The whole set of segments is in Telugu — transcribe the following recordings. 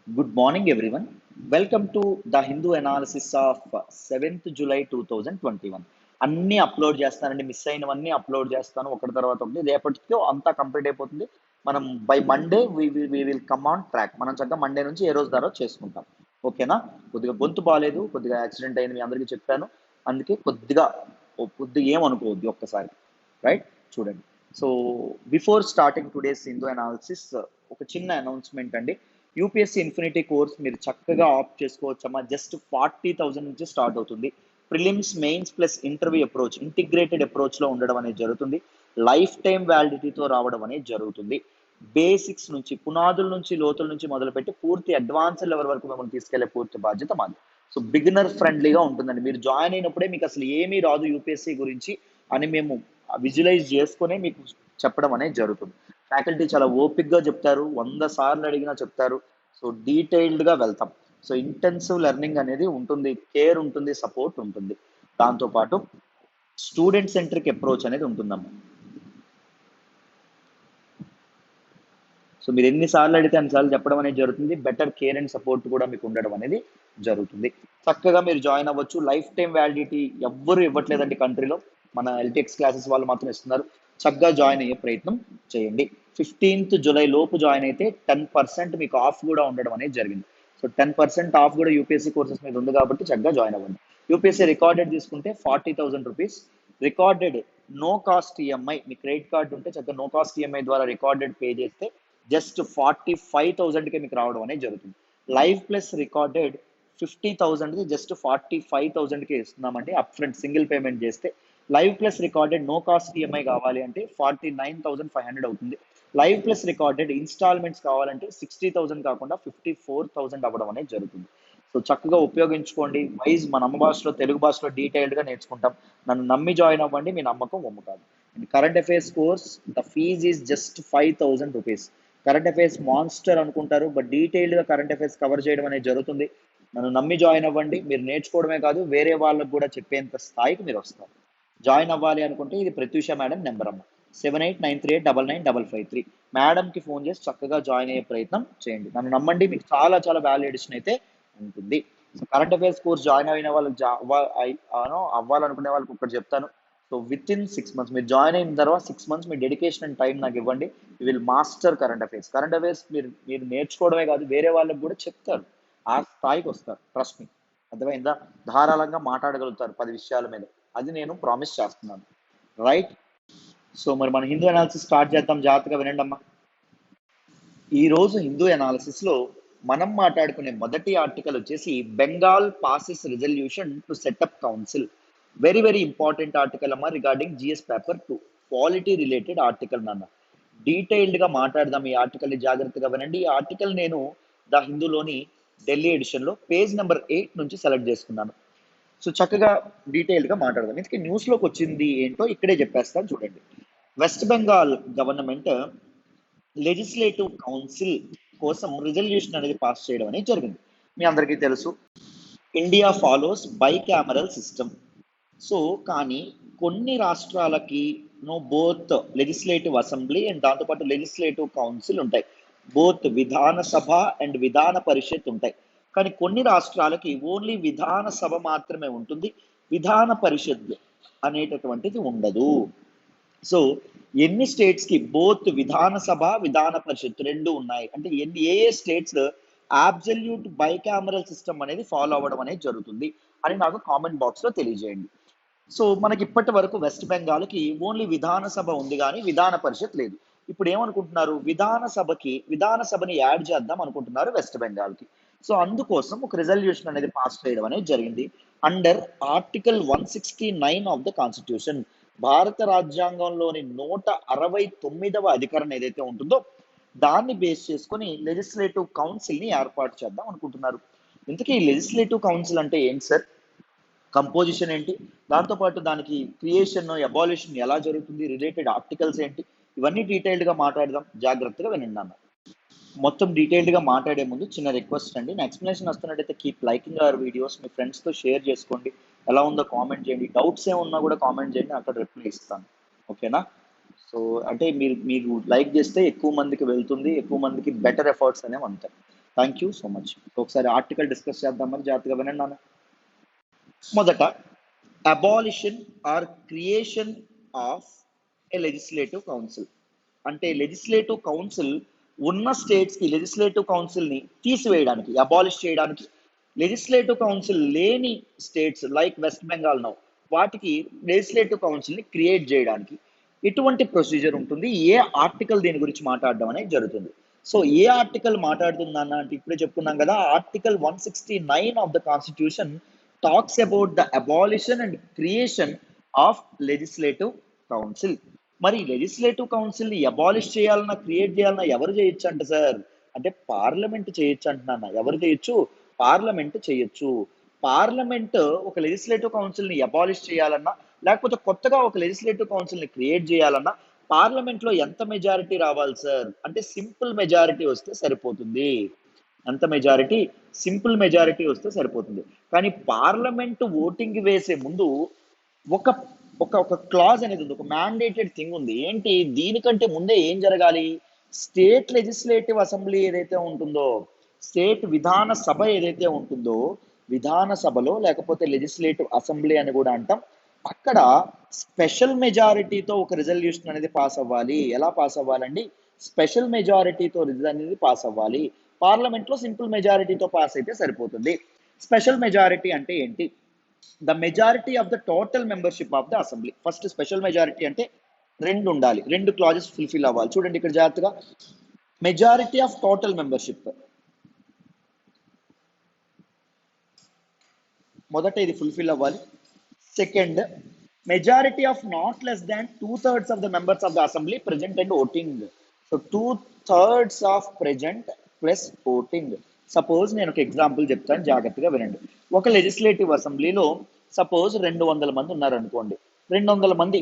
Good morning, everyone. Welcome to the Hindu analysis of 7th July 2021. అన్ని అప్లోడ్ చేస్తానండి, మిస్ అయినవన్నీ అప్లోడ్ చేస్తాను ఒకటి తర్వాత ఒకటి. రేపటితో అంతా కంప్లీట్ అయిపోతుంది. మనం by Monday we will come on track. మనం చక్కగా మండే నుంచి ఏ రోజు దారో చేసుకుంటాం. ఓకేనా? కొద్దిగా గొంతు బాగాలేదు, కొద్దిగా యాక్సిడెంట్ అయింది, మీ అందరికీ చెప్పాను. అందుకే కొద్దిగా ఏమనుకోవద్దు ఒక్కసారి. రైట్, చూడండి. So before starting today's Hindu analysis, ఒక చిన్న అనౌన్స్మెంట్ అండి. యూపీఎస్సీ ఇన్ఫినిటీ కోర్స్ మీరు చక్కగా ఆప్ట్ చేసుకోవచ్చమ్మా. జస్ట్ 40,000 నుంచి స్టార్ట్ అవుతుంది. Prelims, mains plus interview approach, integrated అప్రోచ్లో ఉండడం అనేది జరుగుతుంది. లైఫ్ టైం వ్యాలిడిటీతో రావడం అనేది జరుగుతుంది. బేసిక్స్ నుంచి, పునాదుల నుంచి, లోతుల నుంచి మొదలుపెట్టి పూర్తి అడ్వాన్స్ లెవెల్ వరకు మిమ్మల్ని తీసుకెళ్లే పూర్తి బాధ్యత మాది. సో బిగినర్ ఫ్రెండ్లీగా ఉంటుందండి. మీరు జాయిన్ అయినప్పుడే మీకు అసలు ఏమీ రాదు యూపీఎస్సీ గురించి అని మేము విజువలైజ్ చేసుకునే మీకు చెప్పడం అనేది జరుగుతుంది. ఫ్యాకల్టీ చాలా ఓపిక్గా చెప్తారు, 100 సార్లు అడిగినా చెప్తారు. సో డీటెయిల్డ్గా వెళ్తాం. సో ఇంటెన్సివ్ లెర్నింగ్ అనేది ఉంటుంది, కేర్ ఉంటుంది, సపోర్ట్ ఉంటుంది. దాంతోపాటు స్టూడెంట్ సెంట్రిక్ అప్రోచ్ అనేది ఉంటుందమ్మా. సో మీరు ఎన్నిసార్లు అడిగితే అన్నిసార్లు చెప్పడం అనేది జరుగుతుంది. బెటర్ కేర్ అండ్ సపోర్ట్ కూడా మీకు ఉండడం అనేది జరుగుతుంది. చక్కగా మీరు జాయిన్ అవ్వచ్చు. లైఫ్ టైం వ్యాలిడిటీ ఎవ్వరు ఇవ్వట్లేదండి కంట్రీలో, మన ఎల్టీఎక్స్ క్లాసెస్ వాళ్ళు మాత్రం ఇస్తున్నారు. చక్కగా జాయిన్ అయ్యే ప్రయత్నం చేయండి. 15th జూలై లోపు జాయిన్ అయితే 10% మీకు ఆఫ్ కూడా ఉండడం అనేది జరిగింది. సో 10% ఆఫ్ కూడా యూపీఎస్సీ కోర్సెస్ మీద ఉంది కాబట్టి చక్కగా జాయిన్ అవ్వండి. యూపీఎస్సీ రికార్డెడ్ తీసుకుంటే 40,000 rupees recorded, no cost EMI. మీ క్రెడిట్ కార్డు ఉంటే చక్కగా నో కాస్ట్ ఈఎంఐ ద్వారా రికార్డెడ్ పే చేస్తే జస్ట్ 45,000కే మీకు రావడం అనేది జరుగుతుంది. లైవ్ ప్లస్ రికార్డెడ్ 50,000ది జస్ట్ 45,000కే ఇస్తున్నామండి. అప్ ఫ్రంట్ సింగిల్ పేమెంట్ చేస్తే. Live plus recorded no cost EMI కావాలి అంటే 49,500 అవుతుంది. లైవ్ ప్లస్ రికార్డెడ్ ఇన్స్టాల్మెంట్స్ కావాలంటే 60,000 కాకుండా 54,000 అవ్వడం అనేది జరుగుతుంది. సో చక్కగా ఉపయోగించుకోండి. వైజ్ మన అమ్మ భాషలో, తెలుగు భాషలో డీటెయిల్డ్గా నేర్చుకుంటాం. నన్ను నమ్మి జాయిన్ అవ్వండి, మీ నమ్మకం ఒమ్ము కాదు. And current affairs course, the fees is just 5,000 rupees. Current affairs monster అనుకుంటారు, బట్ డీటెయిల్డ్గా కరెంట్ అఫైర్స్ కవర్ చేయడం అనేది జరుగుతుంది. నన్ను నమ్మి జాయిన్ అవ్వండి. మీరు నేర్చుకోవడమే కాదు, వేరే వాళ్ళకు కూడా చెప్పేంత స్థాయికి మీరు వస్తారు. జాయిన్ అవ్వాలి అనుకుంటే ఇది ప్రత్యూష మేడం నెంబర్ అమ్మ, 7893899553. మేడంకి ఫోన్ చేసి చక్కగా జాయిన్ అయ్యే ప్రయత్నం చేయండి. నన్ను నమ్మండి, మీకు చాలా చాలా వాల్యూ ఎడిషన్ అయితే ఉంటుంది. So current affairs course join అయిన వాళ్ళకి అవ్వాలనుకునే వాళ్ళకి ఒకటి చెప్తాను. సో విత్ ఇన్ 6 months మీరు జాయిన్ అయిన తర్వాత 6 months me dedication and time నాకు ఇవ్వండి. You will master current affairs. Current affairs మీరు మీరు నేర్చుకోవడమే కాదు, వేరే వాళ్ళకి కూడా చెప్తారు. ఆ స్థాయికి వస్తారు, ట్రస్ట్ మీ. అర్థమైందా? ధారాళంగా మాట్లాడగలుగుతారు 10 విషయాల మీద. అది నేను ప్రామిస్ చేస్తున్నాను. రైట్. సో మరి మన హిందూ అనాలిసిస్ స్టార్ట్ చేద్దాం. జాగ్రత్తగా వినండి అమ్మా. ఈ రోజు హిందూ అనాలిసిస్ లో మనం మాట్లాడుకునే మొదటి ఆర్టికల్ వచ్చేసి Bengal passes resolution to set up council. Very very important article అమ్మా, regarding GS paper 2, polity related article నాన్న. డీటెయిల్డ్ గా మాట్లాడదాం. ఈ ఆర్టికల్ ని జాగ్రత్తగా వినండి. ఈ ఆర్టికల్ నేను ద హిందూలోని ఢిల్లీ ఎడిషన్ లో పేజ్ నెంబర్ 8 నుంచి సెలెక్ట్ చేసుకున్నాను. సో చక్కగా డీటెయిల్డ్ గా మాట్లాడదాం. ఇందుకే న్యూస్ లోకి వచ్చింది ఏంటో ఇక్కడే చెప్పేస్తాను చూడండి. West Bengal government legislative council కోసం రిజల్యూషన్ అనేది పాస్ చేయడం అనేది జరిగింది. మీ అందరికీ తెలుసు, India follows by cameral system. So కానీ కొన్ని రాష్ట్రాలకి బోత్ లెజిస్లేటివ్ అసెంబ్లీ అండ్ దాంతోపాటు లెజిస్లేటివ్ కౌన్సిల్ ఉంటాయి. బోత్ విధాన సభ అండ్ విధాన పరిషత్ ఉంటాయి. కానీ కొన్ని రాష్ట్రాలకి ఓన్లీ విధాన సభ మాత్రమే ఉంటుంది, విధాన పరిషత్ అనేటటువంటిది ఉండదు. సో ఎన్ని స్టేట్స్ కి బోత్ విధాన సభ, విధాన పరిషత్ రెండు ఉన్నాయి అంటే ఏ ఏ స్టేట్స్ అబ్సల్యూట్ బైకామరల్ సిస్టమ్ అనేది ఫాలో అవ్వడం అనేది జరుగుతుంది అని నాకు కామెంట్ బాక్స్ లో తెలియజేయండి. సో మనకి ఇప్పటి వరకు వెస్ట్ బెంగాల్కి ఓన్లీ విధాన సభ ఉంది కానీ విధాన పరిషత్ లేదు. ఇప్పుడు ఏమనుకుంటున్నారు, విధాన సభని యాడ్ చేద్దాం అనుకుంటున్నారు వెస్ట్ బెంగాల్కి. సో అందుకోసం ఒక రిజల్యూషన్ అనేది పాస్ చేయడం అనేది జరిగింది under article 169 of the constitution. భారత రాజ్యాంగంలోని 169వ అధికరణ ఏదైతే ఉంటుందో దాన్ని బేస్ చేసుకొని లెజిస్లేటివ్ కౌన్సిల్ ని ఏర్పాటు చేద్దాం అనుకుంటున్నారు. ఇంతకీ లెజిస్లేటివ్ కౌన్సిల్ అంటే ఏంటి సార్, కంపోజిషన్ ఏంటి, దాంతోపాటు దానికి క్రియేషన్, అబాలిషన్ ఎలా జరుగుతుంది, రిలేటెడ్ ఆర్టికల్స్ ఏంటి, ఇవన్నీ డీటెయిల్డ్గా మాట్లాడదాం. జాగ్రత్తగా వినండి అన్న. మొత్తం డీటెయిల్డ్గా మాట్లాడే ముందు చిన్న రిక్వెస్ట్ అండి, నా ఎక్స్ప్లెనేషన్ వస్తున్నట్టయితే కీప్ లైకింగ్ అవర్ వీడియోస్, మీ ఫ్రెండ్స్తో షేర్ చేసుకోండి, ఎలా ఉందో కామెంట్ చేయండి, డౌట్స్ ఏమున్నా కూడా కామెంట్ చేయండి, అక్కడ రిప్లై ఇస్తాను. ఓకేనా? సో అంటే మీరు మీరు లైక్ చేస్తే ఎక్కువ మందికి వెళ్తుంది, ఎక్కువ మందికి బెటర్ ఎఫర్ట్స్ అనేవి ఉంటాయి. Thank you so much. ఒకసారి ఆర్టికల్ డిస్కస్ చేద్దామని జాగ్రత్తగా వినండి నాన్న. మొదట abolition or creation of a legislative council. అంటే లెజిస్లేటివ్ కౌన్సిల్ ఉన్న స్టేట్స్ కి లెజిస్లేటివ్ కౌన్సిల్ ని తీసివేయడానికి, అబాలిష్ చేయడానికి, లెజిస్లేటివ్ కౌన్సిల్ లేని states like West Bengal now వాటికి లెజిస్లేటివ్ కౌన్సిల్ ని క్రియేట్ చేయడానికి ఎటువంటి ప్రొసీజర్ ఉంటుంది, ఏ ఆర్టికల్ దీని గురించి మాట్లాడడం అనేది జరుగుతుంది. సో ఏ ఆర్టికల్ మాట్లాడుతుందన్న అంటే ఇప్పుడే చెప్పుకున్నాం కదా, article 169 of the constitution talks about the abolition and creation of legislative council. మరి లెజిస్లేటివ్ కౌన్సిల్ ని అబాలిష్ చేయాలన్నా క్రియేట్ చేయాలన్నా ఎవరు చేయొచ్చు అంట సార్ అంటే పార్లమెంట్ చేయొచ్చు అంటున్నా. ఎవరు చేయొచ్చు? పార్లమెంట్ చేయొచ్చు. పార్లమెంట్ ఒక లెజిస్లేటివ్ కౌన్సిల్ ని అబాలిష్ చేయాలన్నా లేకపోతే కొత్తగా ఒక లెజిస్లేటివ్ కౌన్సిల్ ని క్రియేట్ చేయాలన్నా పార్లమెంట్ లో ఎంత మెజారిటీ రావాలి సార్ అంటే సింపుల్ మెజారిటీ వస్తే సరిపోతుంది. ఎంత మెజారిటీ? సింపుల్ మెజారిటీ వస్తే సరిపోతుంది. కానీ పార్లమెంట్ ఓటింగ్ వేసే ముందు ఒక ఒక ఒక క్లాజ్ అనేది ఉంది, ఒక మ్యాండేటెడ్ థింగ్ ఉంది. ఏంటి? దీనికంటే ముందే ఏం జరగాలి? స్టేట్ లెజిస్లేటివ్ అసెంబ్లీ ఏదైతే ఉంటుందో, స్టేట్ విధాన సభ ఏదైతే ఉంటుందో, విధాన సభలో లేకపోతే లెజిస్లేటివ్ అసెంబ్లీ అని కూడా అంటాం, అక్కడ స్పెషల్ మెజారిటీతో ఒక రిజల్యూషన్ అనేది పాస్ అవ్వాలి. ఎలా పాస్ అవ్వాలండి? స్పెషల్ మెజారిటీతో రిజల్యూషన్ అనేది పాస్ అవ్వాలి. పార్లమెంట్ లో సింపుల్ మెజారిటీతో పాస్ అయితే సరిపోతుంది. స్పెషల్ మెజారిటీ అంటే ఏంటి? The majority of the total membership of the assembly. First special majority అంటే రెండు ఉండాలి, రెండు క్లాజెస్ ఫుల్ఫిల్ అవ్వాలి. చూడండి ఇక్కడ జాగ్రత్తగా, మెజారిటీ ఆఫ్ టోటల్ మెంబర్షిప్ మొదట ఇది ఫుల్ఫిల్ అవ్వాలి. Second, majority of not less than 2/3 of the members of the assembly present and voting. So 2/3 of present plus voting. Suppose నేను ఒక ఎగ్జాంపుల్ చెప్తాను, జాగ్రత్తగా వినండి. ఒక లెజిస్లేటివ్ అసెంబ్లీలో సపోజ్ 200 మంది ఉన్నారు అనుకోండి. 200 మంది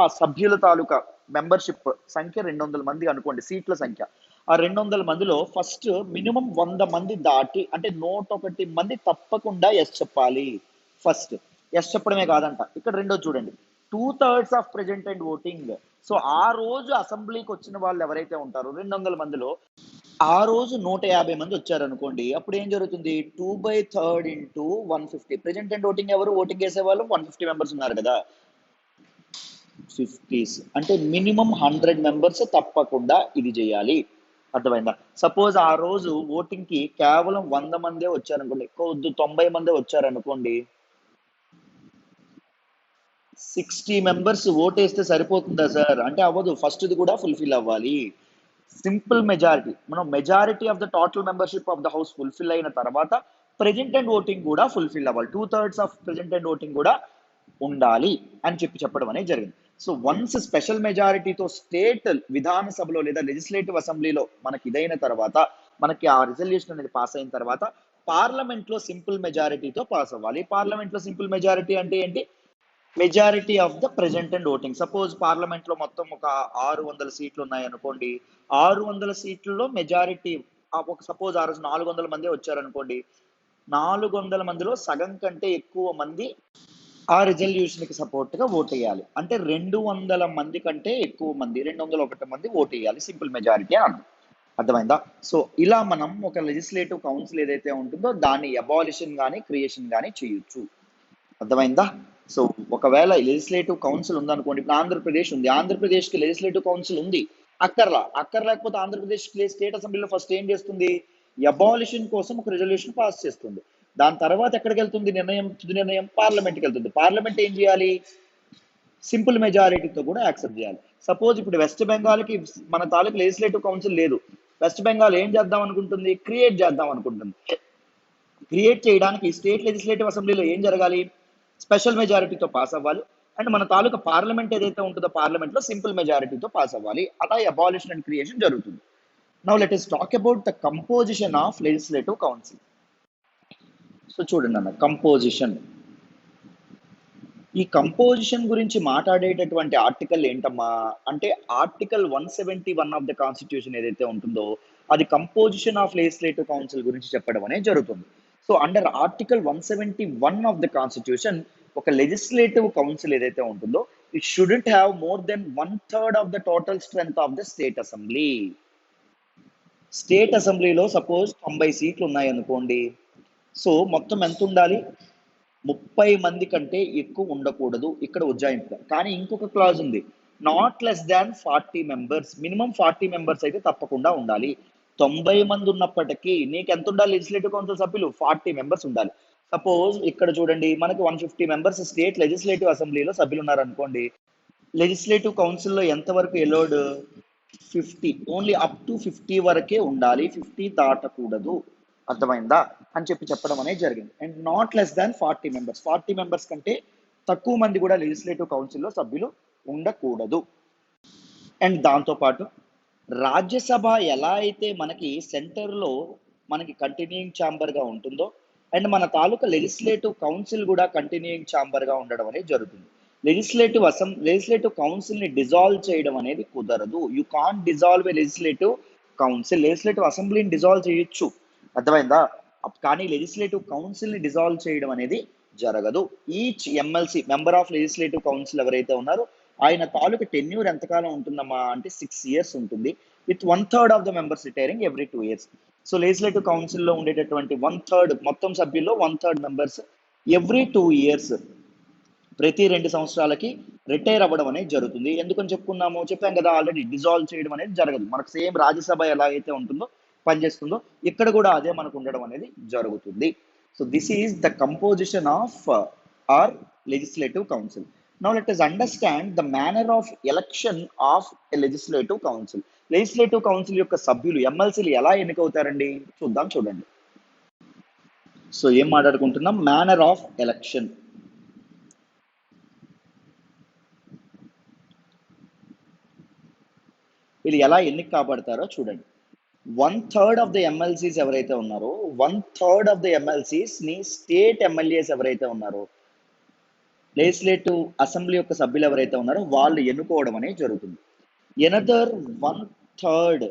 ఆ సభ్యుల తాలూకా మెంబర్షిప్ సంఖ్య 200 మంది అనుకోండి, సీట్ల సంఖ్య. ఆ 200 మందిలో ఫస్ట్ మినిమం 100 మంది దాటి అంటే 101 మంది తప్పకుండా ఎస్ చెప్పాలి. ఫస్ట్ ఎస్ చెప్పడమే కాదంట, ఇక్కడ రెండో చూడండి, 2/3 of present and voting. So ఆ రోజు అసెంబ్లీకి వచ్చిన వాళ్ళు ఎవరైతే ఉంటారో 200 మందిలో ఆ రోజు 150 మంది వచ్చారు అనుకోండి, అప్పుడు ఏం జరుగుతుంది? 2/3 ఇంటూ 150. ప్రెజెంట్ అండ్ ఓటింగ్ ఎవరు? ఓటింగ్ వేసే వాళ్ళు 150 మెంబర్స్ ఉన్నారు కదా, 50s అంటే మినిమం 100 మెంబర్స్ తప్పకుండా ఇది చేయాలి. అర్థమైందా? సపోజ్ ఆ రోజు ఓటింగ్ కి కేవలం 100 మందే వచ్చారనుకోండి, ఎక్కువ వద్దు 90 మందే వచ్చారనుకోండి, 60 మెంబర్స్ ఓటేస్తే సరిపోతుందా సార్ అంటే అవ్వదు. ఫస్ట్ది కూడా ఫుల్ఫిల్ అవ్వాలి. సింపుల్ మెజారిటీ, మనం majority of the total membership of the house fulfil అయిన తర్వాత ప్రెజెంట్ అండ్ ఓటింగ్ కూడా ఫుల్ఫిల్ అవ్వాలి. 2/3 ఆఫ్ ప్రెజెంట్ అండ్ ఓటింగ్ కూడా ఉండాలి అని చెప్పడం అనేది జరిగింది. సో వన్స్ స్పెషల్ మెజారిటీతో స్టేట్ విధాన సభలో లేదా లెజిస్లేటివ్ అసెంబ్లీలో మనకి ఇదైన తర్వాత, మనకి ఆ రిజల్యూషన్ అనేది పాస్ అయిన తర్వాత పార్లమెంట్ లో సింపుల్ మెజారిటీతో పాస్ అవ్వాలి. పార్లమెంట్ లో సింపుల్ మెజారిటీ అంటే ఏంటి? Majority of the present and voting. Suppose parliament లో మొత్తం ఒక 600 సీట్లు ఉన్నాయి అనుకోండి, 600 సీట్లలో మెజారిటీ ఒక సపోజ్ ఆ రోజు 400 మంది వచ్చారనుకోండి, 400 మందిలో సగం కంటే ఎక్కువ మంది ఆ రిజల్యూషన్ కి సపోర్ట్ గా ఓట్ వేయాలి. అంటే 200 మంది కంటే ఎక్కువ మంది, 201 మంది ఓట్ వేయాలి. సింపుల్ మెజారిటీ అని అర్థం. అర్థమైందా? సో ఇలా మనం ఒక లెజిస్లేటివ్ కౌన్సిల్ ఏదైతే ఉంటుందో దాన్ని అబాలిషన్ కానీ క్రియేషన్ కానీ చేయొచ్చు. అర్థమైందా? సో ఒకవేళ లెజిస్లేటివ్ కౌన్సిల్ ఉందనుకోండి, ఇప్పుడు ఆంధ్రప్రదేశ్ ఉంది, ఆంధ్రప్రదేశ్ కి లెజిస్లేటివ్ కౌన్సిల్ ఉంది, అక్కర్లేకపోతే ఆంధ్రప్రదేశ్ స్టేట్ అసెంబ్లీలో ఫస్ట్ ఏం చేస్తుంది? అబాలిషన్ కోసం ఒక రిజల్యూషన్ పాస్ చేస్తుంది. దాని తర్వాత ఎక్కడికి వెళ్తుంది తుది నిర్ణయం? పార్లమెంట్కి వెళ్తుంది. పార్లమెంట్ ఏం చేయాలి? సింపుల్ మెజారిటీతో కూడా యాక్సెప్ట్ చేయాలి. సపోజ్ ఇప్పుడు వెస్ట్ బెంగాల్ కి మన తాలూకు లెజిస్లేటివ్ కౌన్సిల్ లేదు, వెస్ట్ బెంగాల్ ఏం చేద్దాం అనుకుంటుంది? క్రియేట్ చేద్దాం అనుకుంటుంది. క్రియేట్ చేయడానికి స్టేట్ లెజిస్లేటివ్ అసెంబ్లీలో ఏం జరగాలి? స్పెషల్ మెజారిటీతో పాస్ అవ్వాలి. అండ్ మన తాలూకా పార్లమెంట్ ఏదైతే ఉంటుందో పార్లమెంట్ లో సింపుల్ మెజారిటీతో పాస్ అవ్వాలి. అలా అబాలిషన్ అండ్ క్రియేషన్ జరుగుతుంది. Now let us talk about the composition of legislative council. So చూడండి అన్న, కంపోజిషన్. ఈ కంపోజిషన్ గురించి మాట్లాడేటటువంటి ఆర్టికల్ ఏంటమ్మా అంటే ఆర్టికల్ 171 ఆఫ్ ద కాన్స్టిట్యూషన్ ఏదైతే ఉంటుందో అది కంపోజిషన్ ఆఫ్ లెజిస్లేటివ్ కౌన్సిల్ గురించి చెప్పడం అనేది జరుగుతుంది. So under article 171 of the constitution ఒక లెజిస్లేటివ్ కౌన్సిల్ ఏదైతే ఉంటుందో it shouldn't have more than 1/3 of the total strength of the state assembly. State అసెంబ్లీలో సపోజ్ 90 సీట్లు ఉన్నాయి అనుకోండి. సో మొత్తం ఎంత ఉండాలి? 30 మంది కంటే ఎక్కువ ఉండకూడదు ఇక్కడ ఉజ్జాయింపుగా. కానీ ఇంకొక క్లాజ్ ఉంది. Not less than 40 members. Minimum 40 members అయితే తప్పకుండా ఉండాలి. 90 మంది ఉన్నప్పటికీ నీకు ఎంత ఉండాలి? లెజిస్లేటివ్ కౌన్సిల్ సభ్యులు 40 మెంబర్స్ ఉండాలి. సపోజ్ ఇక్కడ చూడండి, మనకి 150 మెంబర్స్ స్టేట్ లెజిస్లేటివ్ అసెంబ్లీలో సభ్యులు ఉన్నారనుకోండి. లెజిస్లేటివ్ కౌన్సిల్లో ఎంత వరకు ఎలోడ్? 50. ఓన్లీ అప్ టు 50 వరకే ఉండాలి, 50 దాటకూడదు. అర్థమైందా అని చెప్పడం అనేది జరిగింది. And not less than 40 members. 40 members కంటే తక్కువ మంది కూడా లెజిస్లేటివ్ కౌన్సిల్లో సభ్యులు ఉండకూడదు. అండ్ దాంతోపాటు రాజ్యసభ ఎలా అయితే మనకి సెంటర్లో మనకి కంటిన్యూయింగ్ ఛాంబర్గా ఉంటుందో, అండ్ మన తాలూకా లెజిస్లేటివ్ కౌన్సిల్ కూడా కంటిన్యూయింగ్ ఛాంబర్గా ఉండడం అనేది జరుగుతుంది. లెజిస్లేటివ్ కౌన్సిల్ని డిజాల్వ్ చేయడం అనేది కుదరదు. You can't dissolve A legislative council. Legislative అసెంబ్లీని డిజాల్వ్ చేయొచ్చు, అర్థమైందా? కానీ లెజిస్లేటివ్ కౌన్సిల్ని డిజాల్వ్ చేయడం అనేది జరగదు. Each MLC, member of legislative council ఎవరైతే ఉన్నారో ఆయన తాలూకు టెన్యూర్ ఎంతకాలం ఉంటుందమ్మా అంటే 6 years ఉంటుంది, with 1/3 of the members retiring every 2 years. So legislative కౌన్సిల్లో ఉండేటటువంటి 1/3 మొత్తం సభ్యుల్లో 1/3 మెంబర్స్ ఎవ్రీ 2 years, ప్రతి 2 సంవత్సరాలకి రిటైర్ అవ్వడం అనేది జరుగుతుంది. ఎందుకని చెప్పాం కదా ఆల్రెడీ, డిజాల్వ్ చేయడం అనేది జరగదు. మనకు సేమ్ రాజ్యసభ ఎలా అయితే ఉంటుందో పనిచేస్తుందో ఇక్కడ కూడా అదే మనకు ఉండడం అనేది జరుగుతుంది. So this is the composition of our legislative council. Now let us understand the manner of election of a legislative council. Legislative council యొక్క సభ్యులు ఎమ్మెల్సీలు ఎలా ఎన్నికవుతారండి చూద్దాం, చూడండి. సో ఏం మాట్లాడుకుంటున్నాం? Manner of election. వీళ్ళు ఎలా ఎన్నిక కాబడతారో చూడండి. 1/3 ఆఫ్ ద ఎమ్మెల్సీస్ ఎవరైతే ఉన్నారో, 1/3 ఆఫ్ ద ఎమ్మెల్సీస్ ని స్టేట్ ఎమ్మెల్యేస్ ఎవరైతే ఉన్నారో, లెజిస్లేటివ్ అసెంబ్లీ యొక్క సభ్యులు ఎవరైతే ఉన్నారో వాళ్ళు ఎన్నుకోవడం అనేది జరుగుతుంది. ఎనదర్ 1/3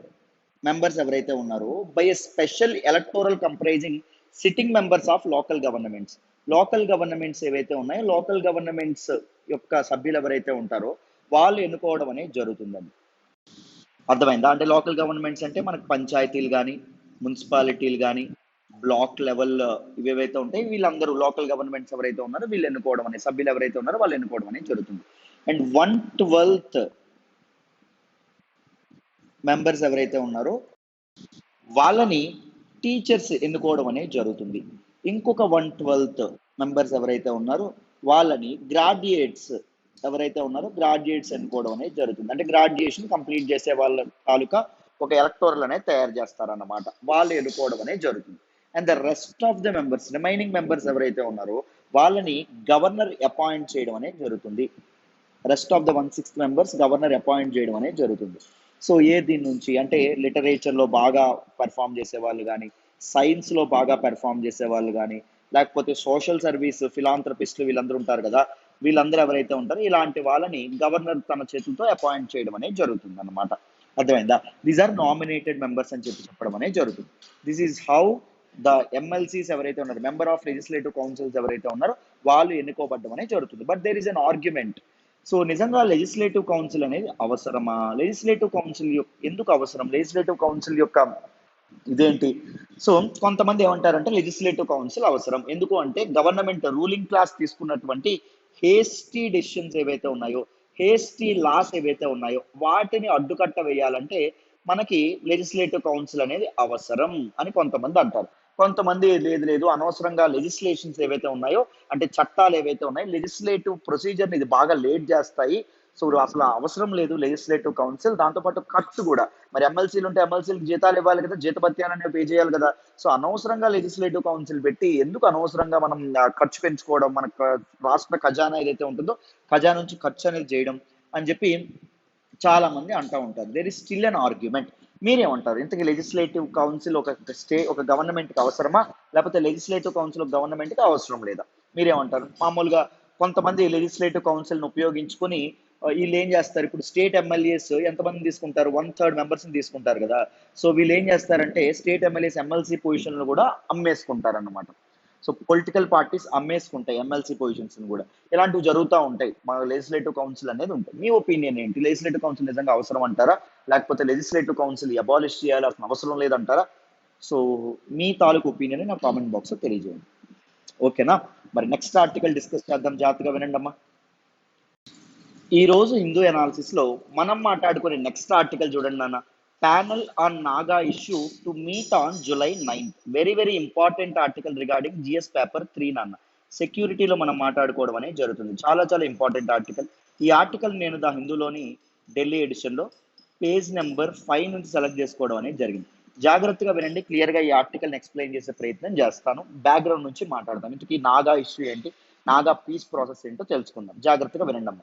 మెంబర్స్ ఎవరైతే ఉన్నారో by a special electoral comprising sitting members of local governments. Local governments ఏవైతే ఉన్నాయో లోకల్ గవర్నమెంట్స్ యొక్క సభ్యులు ఎవరైతే ఉంటారో వాళ్ళు ఎన్నుకోవడం అనేది జరుగుతుందండి. అర్థమైందా? అంటే లోకల్ గవర్నమెంట్స్ అంటే మనకు పంచాయతీలు కానీ, మున్సిపాలిటీలు కానీ, బ్లాక్ లెవెల్ ఇవేవైతే ఉంటాయి వీళ్ళందరూ లోకల్ గవర్నమెంట్స్ ఎవరైతే ఉన్నారో వీళ్ళు ఎన్నుకోవడం అనేది, సభ్యులు ఎవరైతే ఉన్నారో వాళ్ళు ఎన్నుకోవడం అనేది జరుగుతుంది. అండ్ 1/12 మెంబర్స్ ఎవరైతే ఉన్నారో వాళ్ళని టీచర్స్ ఎన్నుకోవడం అనేది జరుగుతుంది. ఇంకొక 1/12 మెంబర్స్ ఎవరైతే ఉన్నారో వాళ్ళని గ్రాడ్యుయేట్స్ ఎవరైతే ఉన్నారో గ్రాడ్యుయేట్స్ ఎన్నుకోవడం అనేది జరుగుతుంది. అంటే గ్రాడ్యుయేషన్ కంప్లీట్ చేసే వాళ్ళ తాలూకా ఒక ఎలక్టోరల్ అనేది తయారు చేస్తారన్నమాట, వాళ్ళు ఎన్నుకోవడం అనేది జరుగుతుంది. And the rest of the members, remaining members ఎవరైతే ఉన్నారో వాళ్ళని గవర్నర్ అపాయింట్ చేయడం అనేది జరుగుతుంది. Rest of the 1/6 members governor appoint చేయడం అనేది జరుగుతుంది. సో దీని నుంచి అంటే లిటరేచర్లో బాగా పెర్ఫామ్ చేసే వాళ్ళు కానీ, సైన్స్లో బాగా పెర్ఫామ్ చేసే వాళ్ళు కానీ, లేకపోతే సోషల్ సర్వీస్ ఫిలాంథ్రపిస్టులు వీళ్ళందరూ ఉంటారు కదా, వీళ్ళందరూ ఎవరైతే ఉంటారో ఇలాంటి వాళ్ళని గవర్నర్ తన చేతులతో అపాయింట్ చేయడం అనేది జరుగుతుంది అన్నమాట. అర్థమైందా? దీస్ ఆర్ నామినేటెడ్ మెంబర్స్ అని చెప్పడం అనేది జరుగుతుంది. This is how the MLCs ఎవరైతే ఉన్నారో, మెంబర్ ఆఫ్ లెజిస్లేటివ్ కౌన్సిల్స్ ఎవరైతే ఉన్నారో వాళ్ళు ఎన్నుకోబడ్డం అనేది జరుగుతుంది. But there is an argument. So నిజంగా లెజిస్లేటివ్ కౌన్సిల్ అనేది అవసరమా? లెజిస్లేటివ్ కౌన్సిల్ ఎందుకు అవసరం? లెజిస్లేటివ్ కౌన్సిల్ యొక్క ఇదేంటి? సో కొంతమంది ఏమంటారంటే లెజిస్లేటివ్ కౌన్సిల్ అవసరం ఎందుకు అంటే గవర్నమెంట్ రూలింగ్ క్లాస్ తీసుకున్నటువంటి హేస్టీ డెసిషన్స్ ఏవైతే ఉన్నాయో, హేస్టీ లాస్ ఏవైతే ఉన్నాయో వాటిని అడ్డుకట్ట వేయాలంటే మనకి లెజిస్లేటివ్ కౌన్సిల్ అనేది అవసరం అని కొంతమంది అంటారు. కొంతమంది లేదు అనవసరంగా లెజిస్లేషన్స్ ఏవైతే ఉన్నాయో అంటే చట్టాలు ఏవైతే ఉన్నాయో లెజిస్లేటివ్ ప్రొసీజర్ని ఇది బాగా లేట్ చేస్తాయి, సో అసలు అవసరం లేదు లెజిస్లేటివ్ కౌన్సిల్. దాంతోపాటు ఖర్చు కూడా, మరి ఎమ్మెల్సీలు ఉంటే ఎమ్మెల్సీలకు జీతాలు ఇవ్వాలి కదా, జీతభత్యాలనే పే చేయాలి కదా. సో అనవసరంగా లెజిస్లేటివ్ కౌన్సిల్ పెట్టి ఎందుకు అనవసరంగా మనం ఖర్చు పెంచుకోవడం, మన రాష్ట్ర ఖజానా ఏదైతే ఉంటుందో ఖజానా నుంచి ఖర్చు అనేది చేయడం అని చెప్పి చాలా మంది అంటూ ఉంటారు. There is still an argument. మీరేమంటారు? ఇంతకీ లెజిస్లేటివ్ కౌన్సిల్ ఒక గవర్నమెంట్కి అవసరమా, లేకపోతే లెజిస్లేటివ్ కౌన్సిల్ ఒక గవర్నమెంట్కి అవసరం లేదా? మీరేమంటారు? మామూలుగా కొంతమంది లెజిస్లేటివ్ కౌన్సిల్ని ఉపయోగించుకొని వీళ్ళు ఏం చేస్తారు, ఇప్పుడు స్టేట్ ఎమ్మెల్యేస్ ఎంతమంది తీసుకుంటారు? 1/3 మెంబర్స్ని తీసుకుంటారు కదా. సో వీళ్ళు ఏం చేస్తారంటే స్టేట్ ఎమ్మెల్యేస్ ఎమ్మెల్సీ పొజిషన్లు కూడా అమ్మేసుకుంటారు అన్నమాట. సో పొలిటికల్ పార్టీస్ అమ్మేసుకుంటాయి ఎమ్మెల్సీ పొజిషన్స్ కూడా. ఇలాంటివి జరుగుతూ ఉంటాయి. మన లెజిస్లేటివ్ కౌన్సిల్ అనేది ఉంటుంది. మీ ఒపీనియన్ ఏంటి? లెజిస్లేటివ్ కౌన్సిల్ నిజంగా అవసరం అంటారా? లేకపోతే లెజిస్లేటివ్ కౌన్సిల్ అబాలిష్ చేయాలి, అసలు అవసరం లేదంటారా? సో మీ తాలూకు ఒపీనియన్ నా కామెంట్ బాక్స్లో తెలియజేయండి. ఓకేనా? మరి నెక్స్ట్ ఆర్టికల్ డిస్కస్ చేద్దాం. జాగ్రత్తగా వినండి అమ్మా. ఈ రోజు హిందూ అనాలిసిస్ లో మనం మాట్లాడుకునే నెక్స్ట్ ఆర్టికల్ చూడండి నాన్న. Panel on Naga issue to meet on July 9th. Very very important article regarding GS paper 3 నాన్న. సెక్యూరిటీలో మనం మాట్లాడుకోవడం అనేది జరుగుతుంది. చాలా చాలా ఇంపార్టెంట్ ఆర్టికల్. ఈ ఆర్టికల్ నేను ద హిందూలోని ఢిల్లీ ఎడిషన్ లో పేజ్ నెంబర్ 5 నుంచి సెలెక్ట్ చేసుకోవడం అనేది జరిగింది. జాగ్రత్తగా వినండి. క్లియర్ గా ఈ ఆర్టికల్ ఎక్స్ప్లెయిన్ చేసే ప్రయత్నం చేస్తాను. బ్యాక్గ్రౌండ్ నుంచి మాట్లాడతాం. ఇంతకీ నాగా ఇష్యూ ఏంటి, నాగా పీస్ ప్రాసెస్ ఏంటో తెలుసుకుందాం. జాగ్రత్తగా వినండి అమ్మ.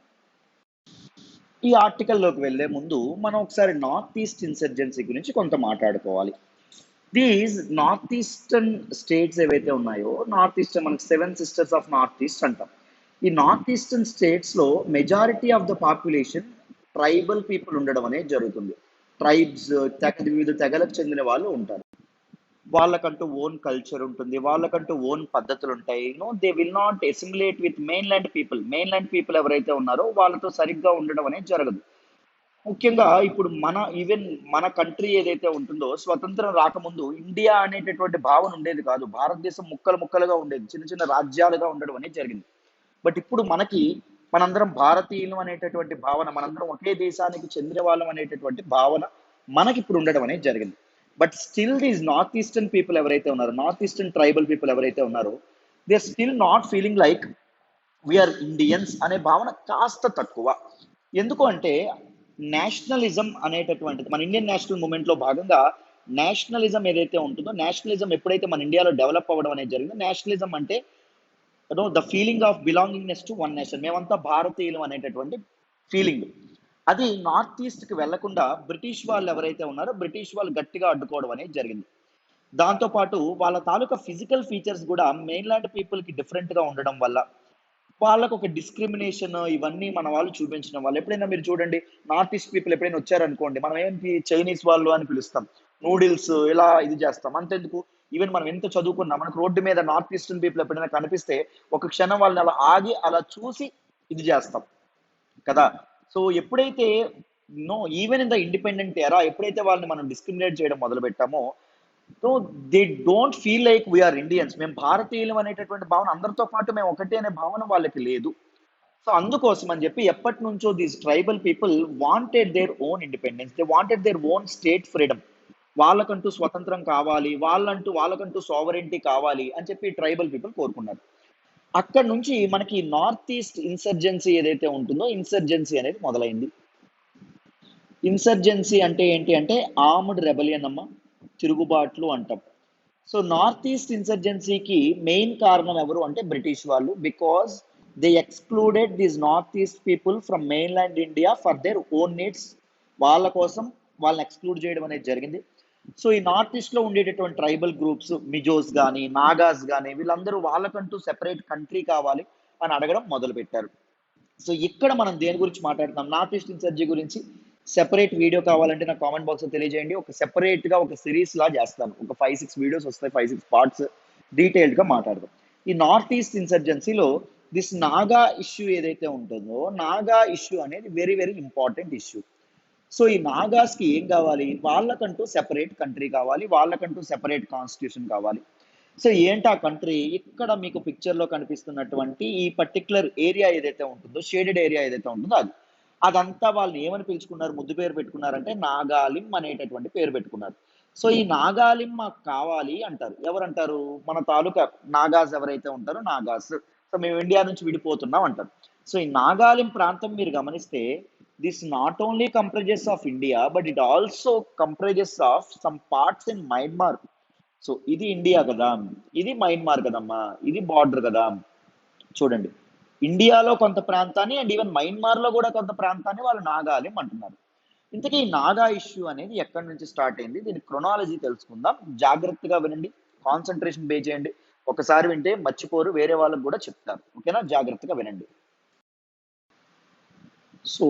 ఈ ఆర్టికల్లోకి వెళ్లే ముందు మనం ఒకసారి నార్త్ ఈస్ట్ ఇన్సర్జెన్సీ గురించి కొంత మాట్లాడుకోవాలి. దీస్ నార్త్ ఈస్టర్న్ స్టేట్స్ ఏవైతే ఉన్నాయో, నార్త్ ఈస్టర్న్ మనకి 7 సిస్టర్స్ ఆఫ్ నార్త్ ఈస్ట్ అంటాం. ఈ నార్త్ ఈస్టర్న్ స్టేట్స్ లో majority of the population tribal people ఉండడం అనేది జరుగుతుంది. ట్రైబ్స్, వివిధ తెగలకు చెందిన వాళ్ళు ఉంటారు. వాళ్ళకంటూ ఓన్ కల్చర్ ఉంటుంది, వాళ్ళకంటూ ఓన్ పద్ధతులు ఉంటాయి. They will not assimilate with main land people ఎవరైతే ఉన్నారో వాళ్ళతో సరిగ్గా ఉండడం అనేది జరగదు. ముఖ్యంగా ఇప్పుడు ఈవెన్ మన కంట్రీ ఏదైతే ఉంటుందో, స్వతంత్రం రాకముందు ఇండియా అనేటటువంటి భావన ఉండేది కాదు. భారతదేశం ముక్కలు ముక్కలుగా ఉండేది, చిన్న చిన్న రాజ్యాలుగా ఉండడం అనేది జరిగింది. బట్ ఇప్పుడు మనందరం భారతీయులు అనేటటువంటి భావన, మనందరం ఒకే దేశానికి చెందిన వాళ్ళం అనేటటువంటి భావన మనకి ఇప్పుడు ఉండడం అనేది జరిగింది. But still these north eastern people ఎవరైతే ఉన్నారో, నార్త్ ఈస్టర్న్ ట్రైబల్ పీపుల్ ఎవరైతే ఉన్నారో, they are still not feeling like we are Indians అనే భావన కాస్త తక్కువ. ఎందుకు అంటే నేషనలిజం అనేటటువంటిది మన ఇండియన్ నేషనల్ మూమెంట్ లో భాగంగా నేషనలిజం ఏదైతే ఉంటుందో, నేషనలిజం ఎప్పుడైతే మన ఇండియాలో డెవలప్ అవ్వడం అనేది జరిగిందో, నేషనలిజం అంటే the feeling of belongingness to one nation, మేమంతా భారతీయులు అనేటటువంటి ఫీలింగ్. అది నార్త్ ఈస్ట్ కి వెళ్లకుండా బ్రిటిష్ వాళ్ళు ఎవరైతే ఉన్నారో, బ్రిటిష్ వాళ్ళు గట్టిగా అడ్డుకోవడం అనేది జరిగింది. దాంతో పాటు వాళ్ళ తాలూకా ఫిజికల్ ఫీచర్స్ కూడా మెయిన్లాండ్ పీపుల్ కి డిఫరెంట్ గా ఉండడం వల్ల వాళ్ళకు ఒక డిస్క్రిమినేషన్ ఇవన్నీ మన వాళ్ళు చూపించడం వల్ల, ఎప్పుడైనా మీరు చూడండి, నార్త్ ఈస్ట్ పీపుల్ ఎప్పుడైనా వచ్చారనుకోండి, మనం ఏంటి చైనీస్ వాళ్ళు అని పిలుస్తాం, నూడిల్స్ ఇలా ఇది చేస్తాం. అంతెందుకు, ఈవెన్ మనం ఎంత చదువుకున్నా మనకు రోడ్డు మీద నార్త్ ఈస్టర్న్ పీపుల్ ఎప్పుడైనా కనిపిస్తే ఒక క్షణం వాళ్ళని అలా ఆగి అలా చూసి ఇది చేస్తాం కదా. సో ఎప్పుడైతే ఈవెన్ ఇన్ ద ఇండిపెండెంట్ ఎరా ఎప్పుడైతే వాళ్ళని మనం డిస్క్రిమినేట్ చేయడం మొదలు పెట్టామో, so they don't feel like we are Indians, మేము భారతీయులు అనేటటువంటి భావన, అందరితో పాటు మేము ఒకటే అనే భావన వాళ్ళకి లేదు. సో అందుకోసం అని చెప్పి ఎప్పటి నుంచో these tribal people wanted their own independence, they wanted their own state freedom. వాళ్ళకంటూ స్వతంత్రం కావాలి, వాళ్ళకంటూ సావరెంటీ కావాలి అని చెప్పి ట్రైబల్ పీపుల్ కోరుకున్నారు. అక్కడ నుంచి మనకి నార్త్ ఈస్ట్ ఇన్సర్జెన్సీ ఏదైతే ఉంటుందో, ఇన్సర్జెన్సీ అనేది మొదలైంది. ఇన్సర్జెన్సీ అంటే ఏంటి అంటే ఆర్మ్డ్ రెబలియన్ అమ్మ, తిరుగుబాట్లు అంటాం. సో నార్త్ ఈస్ట్ ఇన్సర్జెన్సీకి మెయిన్ కారణం ఎవరు అంటే బ్రిటిష్ వాళ్ళు. Because they excluded these north east people from mainland India for their own needs. వాళ్ళ కోసం వాళ్ళని ఎక్స్క్లూడ్ చేయడం అనేది జరిగింది. సో ఈ నార్త్ ఈస్ట్ లో ఉండేటటువంటి ట్రైబల్ గ్రూప్స్, మిజోస్ కానీ నాగాస్ కానీ, వీళ్ళందరూ వాళ్ళకంటూ సెపరేట్ కంట్రీ కావాలి అని అడగడం మొదలు పెట్టారు. సో ఇక్కడ మనం దేని గురించి మాట్లాడుతున్నాం, నార్త్ ఈస్ట్ ఇన్సర్జీ గురించి సెపరేట్ వీడియో కావాలంటే నా కామెంట్ బాక్స్ లో తెలియజేయండి. ఒక సెపరేట్ గా ఒక సిరీస్ లా చేస్తాను. ఒక 5-6 వీడియోస్ వస్తాయి, 5-6 పార్ట్స్ డీటెయిల్డ్ గా మాట్లాడదాం. ఈ నార్త్ ఈస్ట్ ఇన్సర్జెన్సీలో దిస్ నాగా ఇష్యూ ఏదైతే ఉంటుందో, నాగా ఇష్యూ అనేది very very important issue. So ఈ నాగాస్ కి ఏం కావాలి, వాళ్ళకంటూ సెపరేట్ కంట్రీ కావాలి, వాళ్ళకంటూ సెపరేట్ కాన్స్టిట్యూషన్ కావాలి. సో ఏంటి ఆ కంట్రీ, ఇక్కడ మీకు పిక్చర్ లో కనిపిస్తున్నటువంటి ఈ పర్టికులర్ ఏరియా ఏదైతే ఉంటుందో, షేడెడ్ ఏరియా ఏదైతే ఉంటుందో అదంతా వాళ్ళని ఏమని పిలుచుకున్నారు, ముద్దు పేరు పెట్టుకున్నారంటే నాగాలిం అనేటటువంటి పేరు పెట్టుకున్నారు. సో ఈ నాగాలిం మాకు కావాలి అంటారు. ఎవరంటారు, మన తాలూకా నాగాస్ ఎవరైతే ఉంటారో నాగాస్. సో మేము ఇండియా నుంచి విడిపోతున్నాం అంటారు. సో ఈ నాగాలిం ప్రాంతం మీరు గమనిస్తే this not only comprises of India, but it also comprises of some parts in Myanmar. So ఇది ఇండియా కదా, ఇది మయన్మార్ కదమ్మా, ఇది బార్డర్ కదా. చూడండి, ఇండియాలో కొంత ప్రాంతాన్ని అండ్ ఈవెన్ మయన్మార్ లో కూడా కొంత ప్రాంతాన్ని వాళ్ళు నాగాలిం అంటున్నారు. ఇంతకీ ఈ నాగా ఇష్యూ అనేది ఎక్కడి నుంచి స్టార్ట్ అయింది, దీని క్రొనాలజీ తెలుసుకుందాం. జాగ్రత్తగా వినండి, కాన్సన్ట్రేషన్ పే చేయండి. ఒకసారి వింటే మర్చిపోరు, వేరే వాళ్ళకి కూడా చెప్తారు. ఓకేనా, జాగ్రత్తగా వినండి. So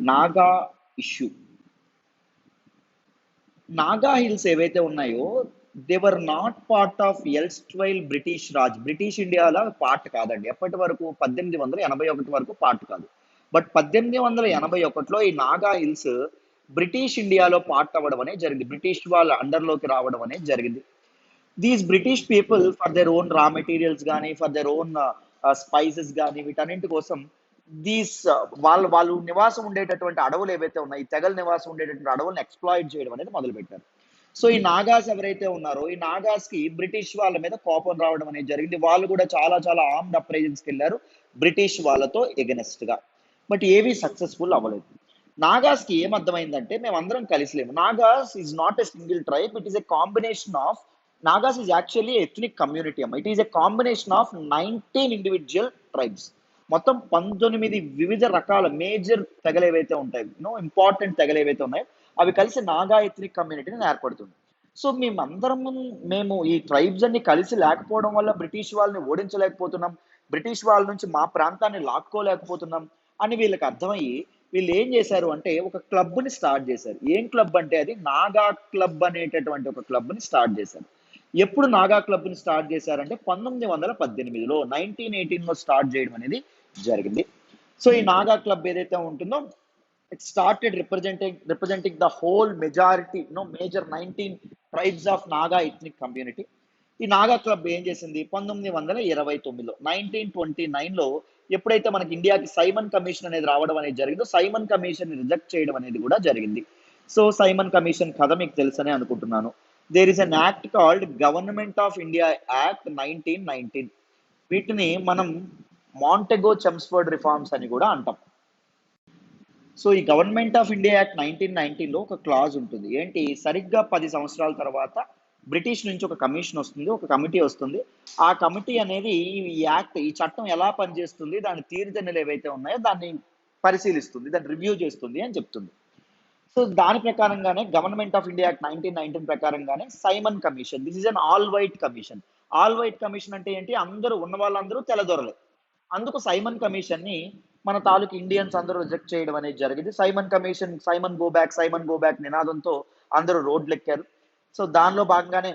Naga issue, Naga hills ఏవైతే ఉన్నాయో they were not part of erstwhile British Raj. British ఇండియాలో పార్ట్ కాదండి. ఎప్పటి వరకు 1881 వరకు పార్ట్ కాదు. బట్ 1881లో ఈ నాగా హిల్స్ బ్రిటిష్ ఇండియాలో పార్ట్ అవ్వడం అనేది జరిగింది. బ్రిటిష్ వాళ్ళ అండర్లోకి రావడం అనేది జరిగింది. These British people for their own రా మెటీరియల్స్ కానీ, ఫర్ దర్ ఓన్ స్పైసెస్ కానీ, వీటన్నింటి కోసం దీస్ వాళ్ళు నివాసం ఉండేటటువంటి అడవులు ఏవైతే ఉన్నాయి, ఈ తెగల నివాసం ఉండేటటువంటి అడవులను ఎక్స్ప్లాయిట్ చేయడం అనేది మొదలుపెట్టారు. సో ఈ నాగాస్ ఎవరైతే ఉన్నారో, ఈ నాగాస్ కి బ్రిటిష్ వాళ్ళ మీద కోపం రావడం అనేది జరిగింది. వాళ్ళు కూడా చాలా చాలా ఆర్మ్డ్ అప్రైజల్స్కి వెళ్ళారు బ్రిటిష్ వాళ్ళతో ఎగనెస్ట్ గా. బట్ ఏవి సక్సెస్ఫుల్ అవ్వలేదు. నాగాస్ కి ఏం అర్థమైందంటే మేమందరం కలిసిలేము. Nagas is not a single tribe, it is a combination of Nagas is actually ethnic community అమ్మ. It is a combination of 19 individual tribes. మొత్తం 19 వివిధ రకాల మేజర్ తెగలు ఏవైతే ఉంటాయి, ఇంపార్టెంట్ తెగలు ఏవైతే ఉన్నాయో అవి కలిసి నాగా ఎథ్నిక్ కమ్యూనిటీని ఏర్పడుతుంది. సో మేము ఈ ట్రైబ్స్ అన్ని కలిసి లేకపోవడం వల్ల బ్రిటిష్ వాళ్ళని ఓడించలేకపోతున్నాం, బ్రిటిష్ వాళ్ళ నుంచి మా ప్రాంతాన్ని లాక్కోలేకపోతున్నాం అని వీళ్ళకి అర్థమయ్యి వీళ్ళు ఏం చేశారు అంటే ఒక క్లబ్ ని స్టార్ట్ చేశారు. ఏం క్లబ్ అంటే అది నాగా క్లబ్ అనేటటువంటి ఒక క్లబ్ ని స్టార్ట్ చేశారు. ఎప్పుడు నాగా క్లబ్ ని స్టార్ట్ చేశారంటే 1918లో 1918లో స్టార్ట్ చేయడం అనేది జరిగింది. సో ఈ నాగా క్లబ్ ఏదైతే ఉంటుందో it started representing the whole majority major 19 tribes of Naga ethnic community. ఈ నాగా క్లబ్ ఏం చేసింది 1929లో 1929లో ఎప్పుడైతే మనకి ఇండియాకి సైమన్ కమిషన్ అనేది రావడం అనేది జరిగిందో సైమన్ కమిషన్ రిజెక్ట్ చేయడం అనేది కూడా జరిగింది. సో సైమన్ కమిషన్ కథ మీకు తెలుసనే అనుకుంటున్నాను. There is an act called government of India act 1919. వీటిని మనం మాంటెగో చెమ్స్ఫర్డ్ రిఫార్మ్స్ అని కూడా అంటాం. సో ఈ గవర్నమెంట్ ఆఫ్ ఇండియా యాక్ట్ 1919లో ఒక క్లాజ్ ఉంటుంది. ఏంటి, సరిగ్గా 10 సంవత్సరాల తర్వాత బ్రిటిష్ నుంచి ఒక కమిషన్ వస్తుంది, ఒక కమిటీ వస్తుంది. ఆ కమిటీ అనేది ఈ చట్టం ఎలా పనిచేస్తుంది, దాని తీరుతెన్నులు ఏవైతే ఉన్నాయో దాన్ని పరిశీలిస్తుంది, దాన్ని రివ్యూ చేస్తుంది అని చెప్తుంది. సో దాని ప్రకారంగానే గవర్నమెంట్ ఆఫ్ ఇండియా యాక్ట్ 1919 ప్రకారంగానే Simon commission, this is an all white commission. All white commission అంటే ఏంటి, అందరూ ఉన్న వాళ్ళందరూ తెల్లదొరలే. అందుకు సైమన్ కమిషన్ ని మన తాలూకు ఇండియన్స్ అందరూ రిజెక్ట్ చేయడం అనేది జరిగింది. సైమన్ గో బ్యాక్ నినాదంతో అందరూ రోడ్లు ఎక్కారు. సో దానిలో భాగంగానే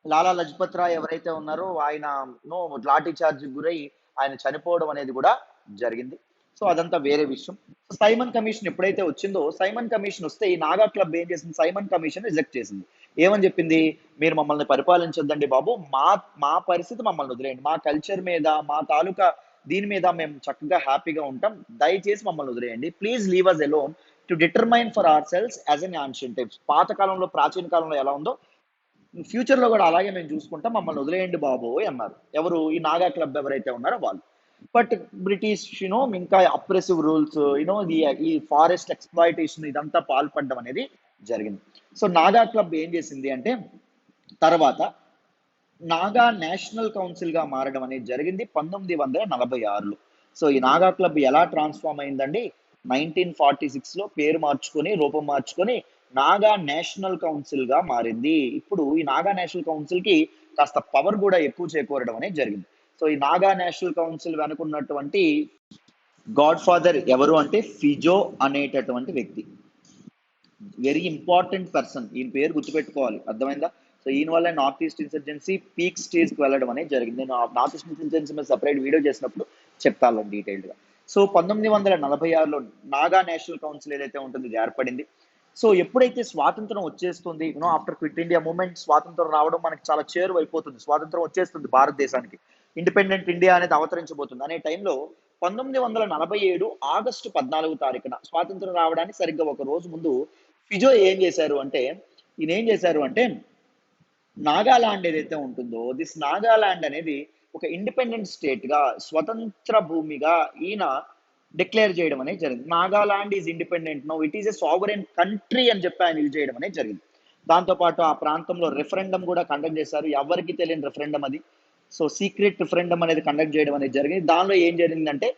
లాలా లజపత్ రాయ్ ఎవరైతే ఉన్నారో ఆయన లాఠీ చార్జ్ గురై ఆయన చనిపోవడం అనేది కూడా జరిగింది. సో అదంతా వేరే విషయం. సైమన్ కమిషన్ ఎప్పుడైతే వచ్చిందో, సైమన్ కమిషన్ వస్తే ఈ నాగా క్లబ్ ఏం చేసింది, సైమన్ కమిషన్ రిజెక్ట్ చేసింది. ఏమని చెప్పింది, మీరు మమ్మల్ని పరిపాలించొద్దండి బాబు, మా మా పరిస్థితి మమ్మల్ని వదిలేయండి, మా కల్చర్ మీద మా తాలూకా దీని మీద మేము చక్కగా హ్యాపీగా ఉంటాం, దయచేసి మమ్మల్ని వదిలేయండి, please leave us alone to determine for ourselves as in ancient times. పాత కాలంలో ప్రాచీన కాలంలో ఎలా ఉందో ఫ్యూచర్ లో కూడా అలాగే మేము చూసుకుంటాం, మమ్మల్ని వదిలేయండి బాబోయ్ అన్నారు. ఎవరు, ఈ నాగా క్లబ్ ఎవరైతే ఉన్నారో వాళ్ళు. బట్ బ్రిటిష్ ఇంకా అప్రెసివ్ రూల్స్ ఈ ఫారెస్ట్ ఎక్స్ప్లాయిటేషన్ ఇదంతా పాల్పడడం అనేది జరిగింది. సో నాగా క్లబ్ ఏం చేసింది అంటే తర్వాత నాగా నేషనల్ కౌన్సిల్ గా మారడం అనేది జరిగింది 1946లో. సో ఈ నాగా క్లబ్ ఎలా ట్రాన్స్ఫార్మ్ అయిందండి, 1946లో పేరు మార్చుకొని రూపం మార్చుకొని నాగా నేషనల్ కౌన్సిల్ గా మారింది. ఇప్పుడు ఈ నాగా నేషనల్ కౌన్సిల్ కి కాస్త పవర్ కూడా ఎక్కువ చేకూరడం అనేది జరిగింది. సో ఈ నాగా నేషనల్ కౌన్సిల్ వెనుకున్నటువంటి గాడ్ ఫాదర్ ఎవరు అంటే ఫిజో అనేటటువంటి వ్యక్తి, వెరీ ఇంపార్టెంట్ పర్సన్. ఈయన పేరు గుర్తుపెట్టుకోవాలి, అర్థమైందా. సో ఈయన వల్ల north east insurgency peak stage కి వెళ్ళడం అనేది జరిగింది. నేను నార్త్ ఈస్ట్ ఇన్సర్జెన్సీ మీద సపరేట్ వీడియో చేసినప్పుడు చెప్తాను డీటెయిల్డ్ గా. సో 1946లో నాగా నేషనల్ కౌన్సిల్ ఏదైతే ఉంటుందో ఇది ఏర్పడింది. సో ఎప్పుడైతే స్వాతంత్రం వచ్చేస్తుంది, ఆఫ్టర్ క్విట్ ఇండియా మూమెంట్ స్వాతంత్రం రావడం మనకి చాలా చేరువైపోతుంది, స్వాతంత్రం వచ్చేస్తుంది భారతదేశానికి, ఇండిపెండెంట్ ఇండియా అనేది అవతరించబోతుంది అనే టైంలో 1947 ఆగస్టు 14న స్వాతంత్రం రావడానికి సరిగ్గా ఒక రోజు ముందు ఫిజో ఏం చేశారు అంటే నాగాలాండ్ ఏదైతే ఉంటుందో దిస్ నాగాలాండ్ అనేది ఒక ఇండిపెండెంట్ స్టేట్ గా స్వతంత్ర భూమిగా ఈయన డిక్లేర్ చేయడం అనేది జరిగింది. Nagaland is independent no, it is a sovereign country అని చెప్పి ఆయన ఇది చేయడం అనేది జరిగింది. దాంతోపాటు ఆ ప్రాంతంలో రెఫరెండం కూడా కండక్ట్ చేశారు, ఎవరికి తెలియని రెఫరెండం అది. సో సీక్రెట్ రెఫరెండం అనేది కండక్ట్ చేయడం అనేది జరిగింది. దానిలో ఏం జరిగిందంటే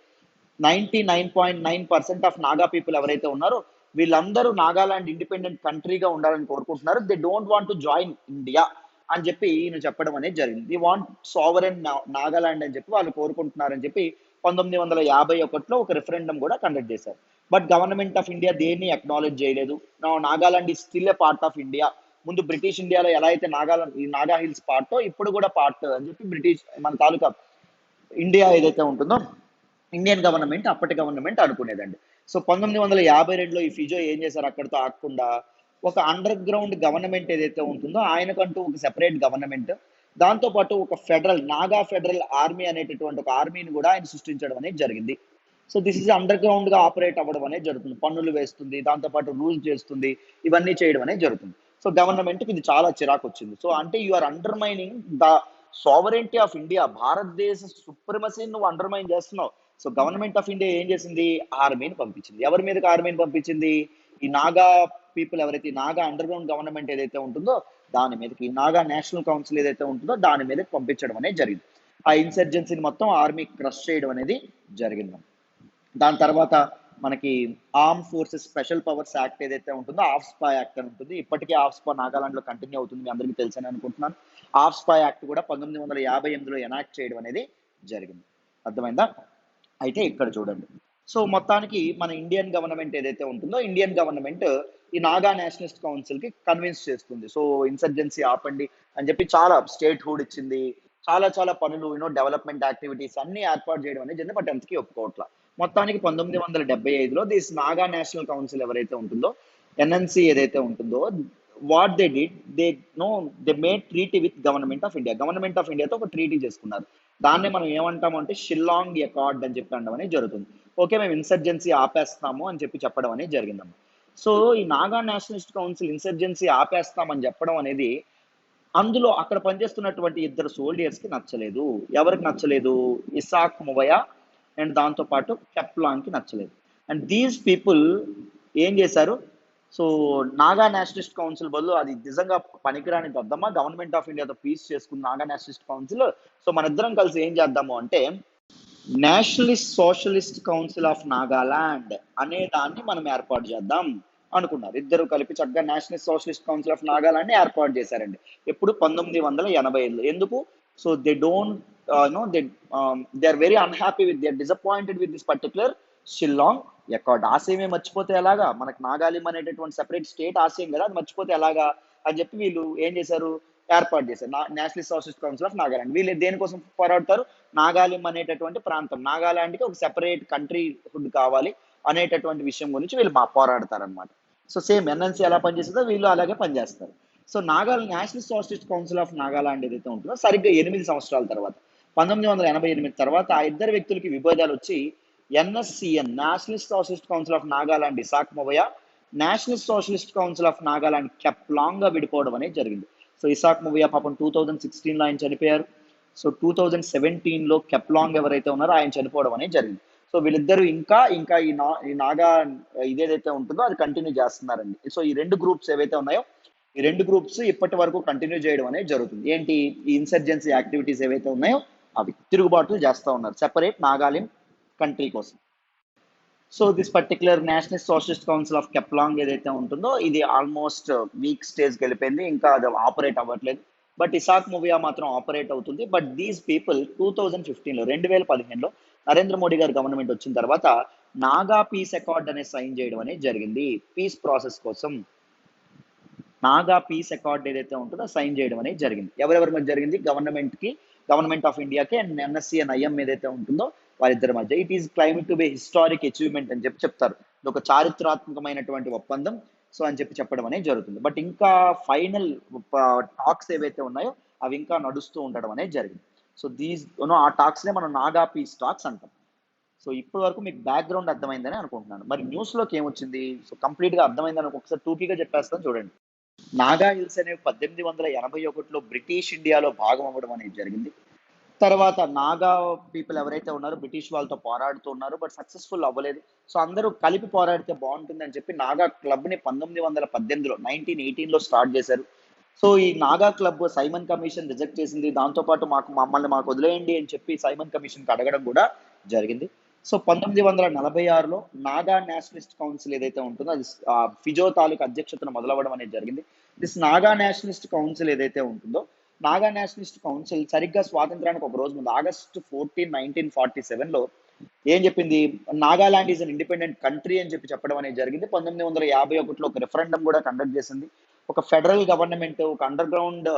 99.9% ఆఫ్ నాగా పీపుల్ ఎవరైతే ఉన్నారో వీళ్ళందరూ నాగాలాండ్ ఇండిపెండెంట్ కంట్రీగా ఉండాలని కోరుకుంటున్నారు, they don't want to join India అని చెప్పి ఈయన చెప్పడం అనేది జరిగింది. ది వాంట్ సావరెన్ నాగాలాండ్ అని చెప్పి వాళ్ళు కోరుకుంటున్నారని చెప్పి 1951లో ఒక రెఫరెండం కూడా కండక్ట్ చేశారు. బట్ గవర్నమెంట్ ఆఫ్ ఇండియా దేన్ని అక్నాలెడ్జ్ చేయలేదు. Nagaland is still a part of India, ముందు బ్రిటిష్ ఇండియాలో ఎలా అయితే ఈ నాగా హిల్స్ పార్టో ఇప్పుడు కూడా పార్ట్ అని చెప్పి బ్రిటిష్ మన తాలూకా ఇండియా ఏదైతే ఉంటుందో ఇండియన్ గవర్నమెంట్ అప్పటి గవర్నమెంట్ అనుకునేదండి. సో 1952లో ఈ ఫిజో ఏం చేశారు, అక్కడితో ఆగకుండా ఒక అండర్ గ్రౌండ్ గవర్నమెంట్ ఏదైతే ఉంటుందో ఆయనకంటూ ఒక సెపరేట్ గవర్నమెంట్, దాంతో పాటు ఒక నాగా ఫెడరల్ ఆర్మీ అనేటటువంటి ఒక ఆర్మీని కూడా ఆయన సృష్టించడం అనేది జరిగింది. So this is under ground గా ఆపరేట్ అవ్వడం అనేది జరుగుతుంది. పన్నులు వేస్తుంది, దాంతో పాటు రూల్ చేస్తుంది, ఇవన్నీ చేయడం అనేది జరుగుతుంది. సో గవర్నమెంట్ కి ఇది చాలా చిరాకు వచ్చింది. సో అంటే you are undermining the sovereignty of India, భారతదేశ సుప్రమసీని నువ్వు అండర్మైన్ చేస్తున్నావు. సో గవర్నమెంట్ ఆఫ్ ఇండియా ఏం చేసింది, ఆర్మీని పంపించింది. ఎవరి మీదకి ఆర్మీని పంపించింది, ఈ నాగా పీపుల్ ఎవరైతే నాగా అండర్ గ్రౌండ్ గవర్నమెంట్ ఏదైతే ఉంటుందో దాని మీదకి, ఈ నాగా నేషనల్ కౌన్సిల్ ఏదైతే ఉంటుందో దాని మీదకి పంపించడం అనేది జరిగింది. ఆ ఇన్సర్జెన్సీని మొత్తం ఆర్మీ క్రష్ చేయడం అనేది జరిగింది. దాని తర్వాత మనకి arm forces special powers act ఏదైతే ఉంటుందో ఆఫ్స్పా యాక్ట్ అని ఉంటుంది. ఇప్పటికీ ఆఫ్స్పా నాగాలాండ్ లో కంటిన్యూ అవుతుంది, మీ అందరికీ తెలుసని అనుకుంటున్నాను. ఆఫ్స్పా యాక్ట్ కూడా 1958లో ఎనాక్ట్ చేయడం అనేది జరిగింది. అర్థమైందా? అయితే ఇక్కడ చూడండి. సో మొత్తానికి మన ఇండియన్ గవర్నమెంట్ ఏదైతే ఉంటుందో ఇండియన్ గవర్నమెంట్ ఈ నాగా నేషనలిస్ట్ కౌన్సిల్ కి కన్విన్స్ చేస్తుంది. సో ఇన్సర్జెన్సీ ఆపండి అని చెప్పి చాలా స్టేట్ హుడ్ ఇచ్చింది, చాలా చాలా పనులు డెవలప్మెంట్ యాక్టివిటీస్ అన్ని ఏర్పాటు చేయడం అనేది జరిగింది. బట్ ఎంతకీ ఒప్పుకోవట్ల. మొత్తానికి 1975లో దిస్ నాగా నేషనల్ కౌన్సిల్ ఎవరైతే ఉంటుందో ఎన్ఎన్సి ఏదైతే ఉంటుందో what they did, they made treaty with government of India. Government of ఇండియాతో ఒక ట్రీటీ చేసుకున్నారు. దాన్నే మనం ఏమంటాము అంటే షిల్లాంగ్ అకార్డ్ అని చెప్పి అనడం అనేది జరుగుతుంది. ఓకే, మేము ఇన్సర్జెన్సీ ఆపేస్తాము అని చెప్పి చెప్పడం అనేది జరిగిందమ్మా. సో ఈ నాగా నేషనలిస్ట్ కౌన్సిల్ ఇన్సర్జెన్సీ ఆపేస్తామని చెప్పడం అనేది అందులో అక్కడ పనిచేస్తున్నటువంటి ఇద్దరు సోల్డియర్స్ కి నచ్చలేదు. ఎవరికి నచ్చలేదు, ఇసాక్ మువయా అండ్ దాంతో పాటు కెప్లాంగ్ కి నచ్చలేదు. అండ్ దీస్ పీపుల్ ఏం చేశారు, సో నాగా నేషనలిస్ట్ కౌన్సిల్ బదులు అది నిజంగా పనికిరాని దద్దమ్మ, గవర్నమెంట్ ఆఫ్ ఇండియాతో పీస్ చేసుకున్న నాగా నేషనలిస్ట్ కౌన్సిల్, సో మన ఇద్దరం కలిసి ఏం చేద్దాము అంటే nationalist socialist council of Nagaland అనే దాన్ని మనం ఏర్పాటు చేద్దాం అనుకున్నారు. ఇద్దరు కలిపి చక్కగా nationalist socialist council of Nagaland ని ఏర్పాటు చేశారండి. ఎప్పుడు 1985. ఎందుకు, so they don't they are very unhappy with, they are disappointed with this particular Shillong accord. ఆశయమే మర్చిపోతే ఎలాగా, మనకు నాగాలిం అనేటటువంటి సెపరేట్ స్టేట్ ఆశయం కదా, అది మర్చిపోతే ఎలాగా అని చెప్పి వీళ్ళు ఏం చేశారు, ఏర్పాటు చేశారు Nationalist socialist council of Nagaland. వీళ్ళు దేనికోసం పోరాడతారు, నాగాలిం అనేటటువంటి ప్రాంతం, నాగాలాండ్కి ఒక సెపరేట్ కంట్రీ హుడ్ కావాలి అనేటటువంటి విషయం గురించి వీళ్ళు పోరాడతారు అనమాట. సో సేమ్ ఎన్ఎన్సీ ఎలా పనిచేస్తుందో వీళ్ళు అలాగే పనిచేస్తారు. So national socialist council of Nagaland ఏదైతే ఉంటుందో సరిగ్గా 8 సంవత్సరాల తర్వాత 1988 తర్వాత ఆ ఇద్దరు వ్యక్తులకి విభేదాలు వచ్చి NSCN nationalist socialist council of Nagaland Isak Muivah, nationalist socialist council of Nagaland Khaplang గా విడిపోవడం అనేది జరిగింది. సో ఇసాక్ మొవయా పాపం 2016లో ఆయన చనిపోయారు. సో 2017లో కెప్లాంగ్ ఎవరైతే ఉన్నారో ఆయన చనిపోవడం అనేది జరిగింది. సో వీళ్ళిద్దరూ ఇంకా ఇంకా ఈ నాగా ఇదేదైతే ఉంటుందో అది కంటిన్యూ చేస్తున్నారండి. సో ఈ రెండు గ్రూప్స్ ఏవైతే ఉన్నాయో ఈ రెండు గ్రూప్స్ ఇప్పటి వరకు కంటిన్యూ చేయడం అనేది జరుగుతుంది. ఏంటి, ఈ ఇన్సర్జెన్సీ యాక్టివిటీస్ ఏవైతే ఉన్నాయో అవి తిరుగుబాట్లు చేస్తూ ఉన్నారు సెపరేట్ నాగాలిం కంట్రీ కోసం. So this particular national socialist council of Khaplang ఏదైతే ఉంటుందో ఇది ఆల్మోస్ట్ వీక్ స్టేజ్కి వెళ్ళిపోయింది, ఇంకా అది ఆపరేట్ అవ్వట్లేదు. బట్ ఇసాక్ మొవయా మాత్రం ఆపరేట్ అవుతుంది. బట్ దీస్ పీపుల్ 2015లో నరేంద్ర మోడీ గారి గవర్నమెంట్ వచ్చిన తర్వాత నాగా పీస్ అకార్డ్ అనే సైన్ చేయడం అనేది జరిగింది. పీస్ ప్రాసెస్ కోసం నాగా పీస్ అకార్డ్ ఏదైతే ఉంటుందో సైన్ చేయడం అనేది జరిగింది. ఎవరెవరి మధ్య జరిగింది, గవర్నమెంట్ ఆఫ్ ఇండియాకి అండ్ ఎన్ఎస్సి అండ్ ఐఎం ఏదైతే ఉంటుందో వారిద్దరి మధ్య. It is claimed to be historic achievement అని చెప్పి చెప్తారు, ఇది ఒక చారిత్రాత్మకమైనటువంటి ఒప్పందం సో అని చెప్పి చెప్పడం అనేది జరుగుతుంది. బట్ ఇంకా ఫైనల్ టాక్స్ ఏవైతే ఉన్నాయో అవి ఇంకా నడుస్తూ ఉండడం అనేది జరిగింది. సో ఆ టాక్స్ నే మనం నాగా పీస్ టాక్స్ అంటాం. సో ఇప్పటి వరకు మీకు బ్యాక్గ్రౌండ్ అర్థమైందని అనుకుంటున్నాను. మరి న్యూస్ లోకి ఏమొచ్చింది, సో కంప్లీట్ గా అర్థమైందని ఒకసారి టూకీగా చెప్పేస్తాను చూడండి. నాగా హిల్స్ అనేవి 1881లో బ్రిటిష్ ఇండియాలో భాగం అవ్వడం అనేది జరిగింది. తర్వాత నాగా పీపుల్ ఎవరైతే ఉన్నారో బ్రిటిష్ వాళ్ళతో పోరాడుతూ ఉన్నారు, బట్ సక్సెస్ఫుల్ అవ్వలేదు. సో అందరూ కలిపి పోరాడితే బాగుంటుంది అని చెప్పి నాగా క్లబ్ ని 1918లో స్టార్ట్ చేశారు. సో ఈ Naga club Simon commission reject చేసింది, దాంతో పాటు మాకు వదిలేయండి అని చెప్పి సైమన్ కమిషన్ అడగడం కూడా జరిగింది. సో 1946లో నాగా నేషనలిస్ట్ కౌన్సిల్ ఏదైతే ఉంటుందో అది ఫిజో తాలూకు అధ్యక్షతను మొదలవ్వడం అనేది జరిగింది. దిస్ నాగా నేషనలిస్ట్ కౌన్సిల్ ఏదైతే ఉంటుందో నాగా నేషనలిస్ట్ కౌన్సిల్ సరిగ్గా స్వాతంత్రానికి ఒక రోజు ముందు August 14, 1947లో ఏం చెప్పింది, Nagaland is an independent country అని చెప్పి చెప్పడం అనేది జరిగింది. 1951లో ఒక రెఫరెండం కూడా కండక్ట్ చేసింది. ఒక ఫెడరల్ గవర్నమెంట్, ఒక under ground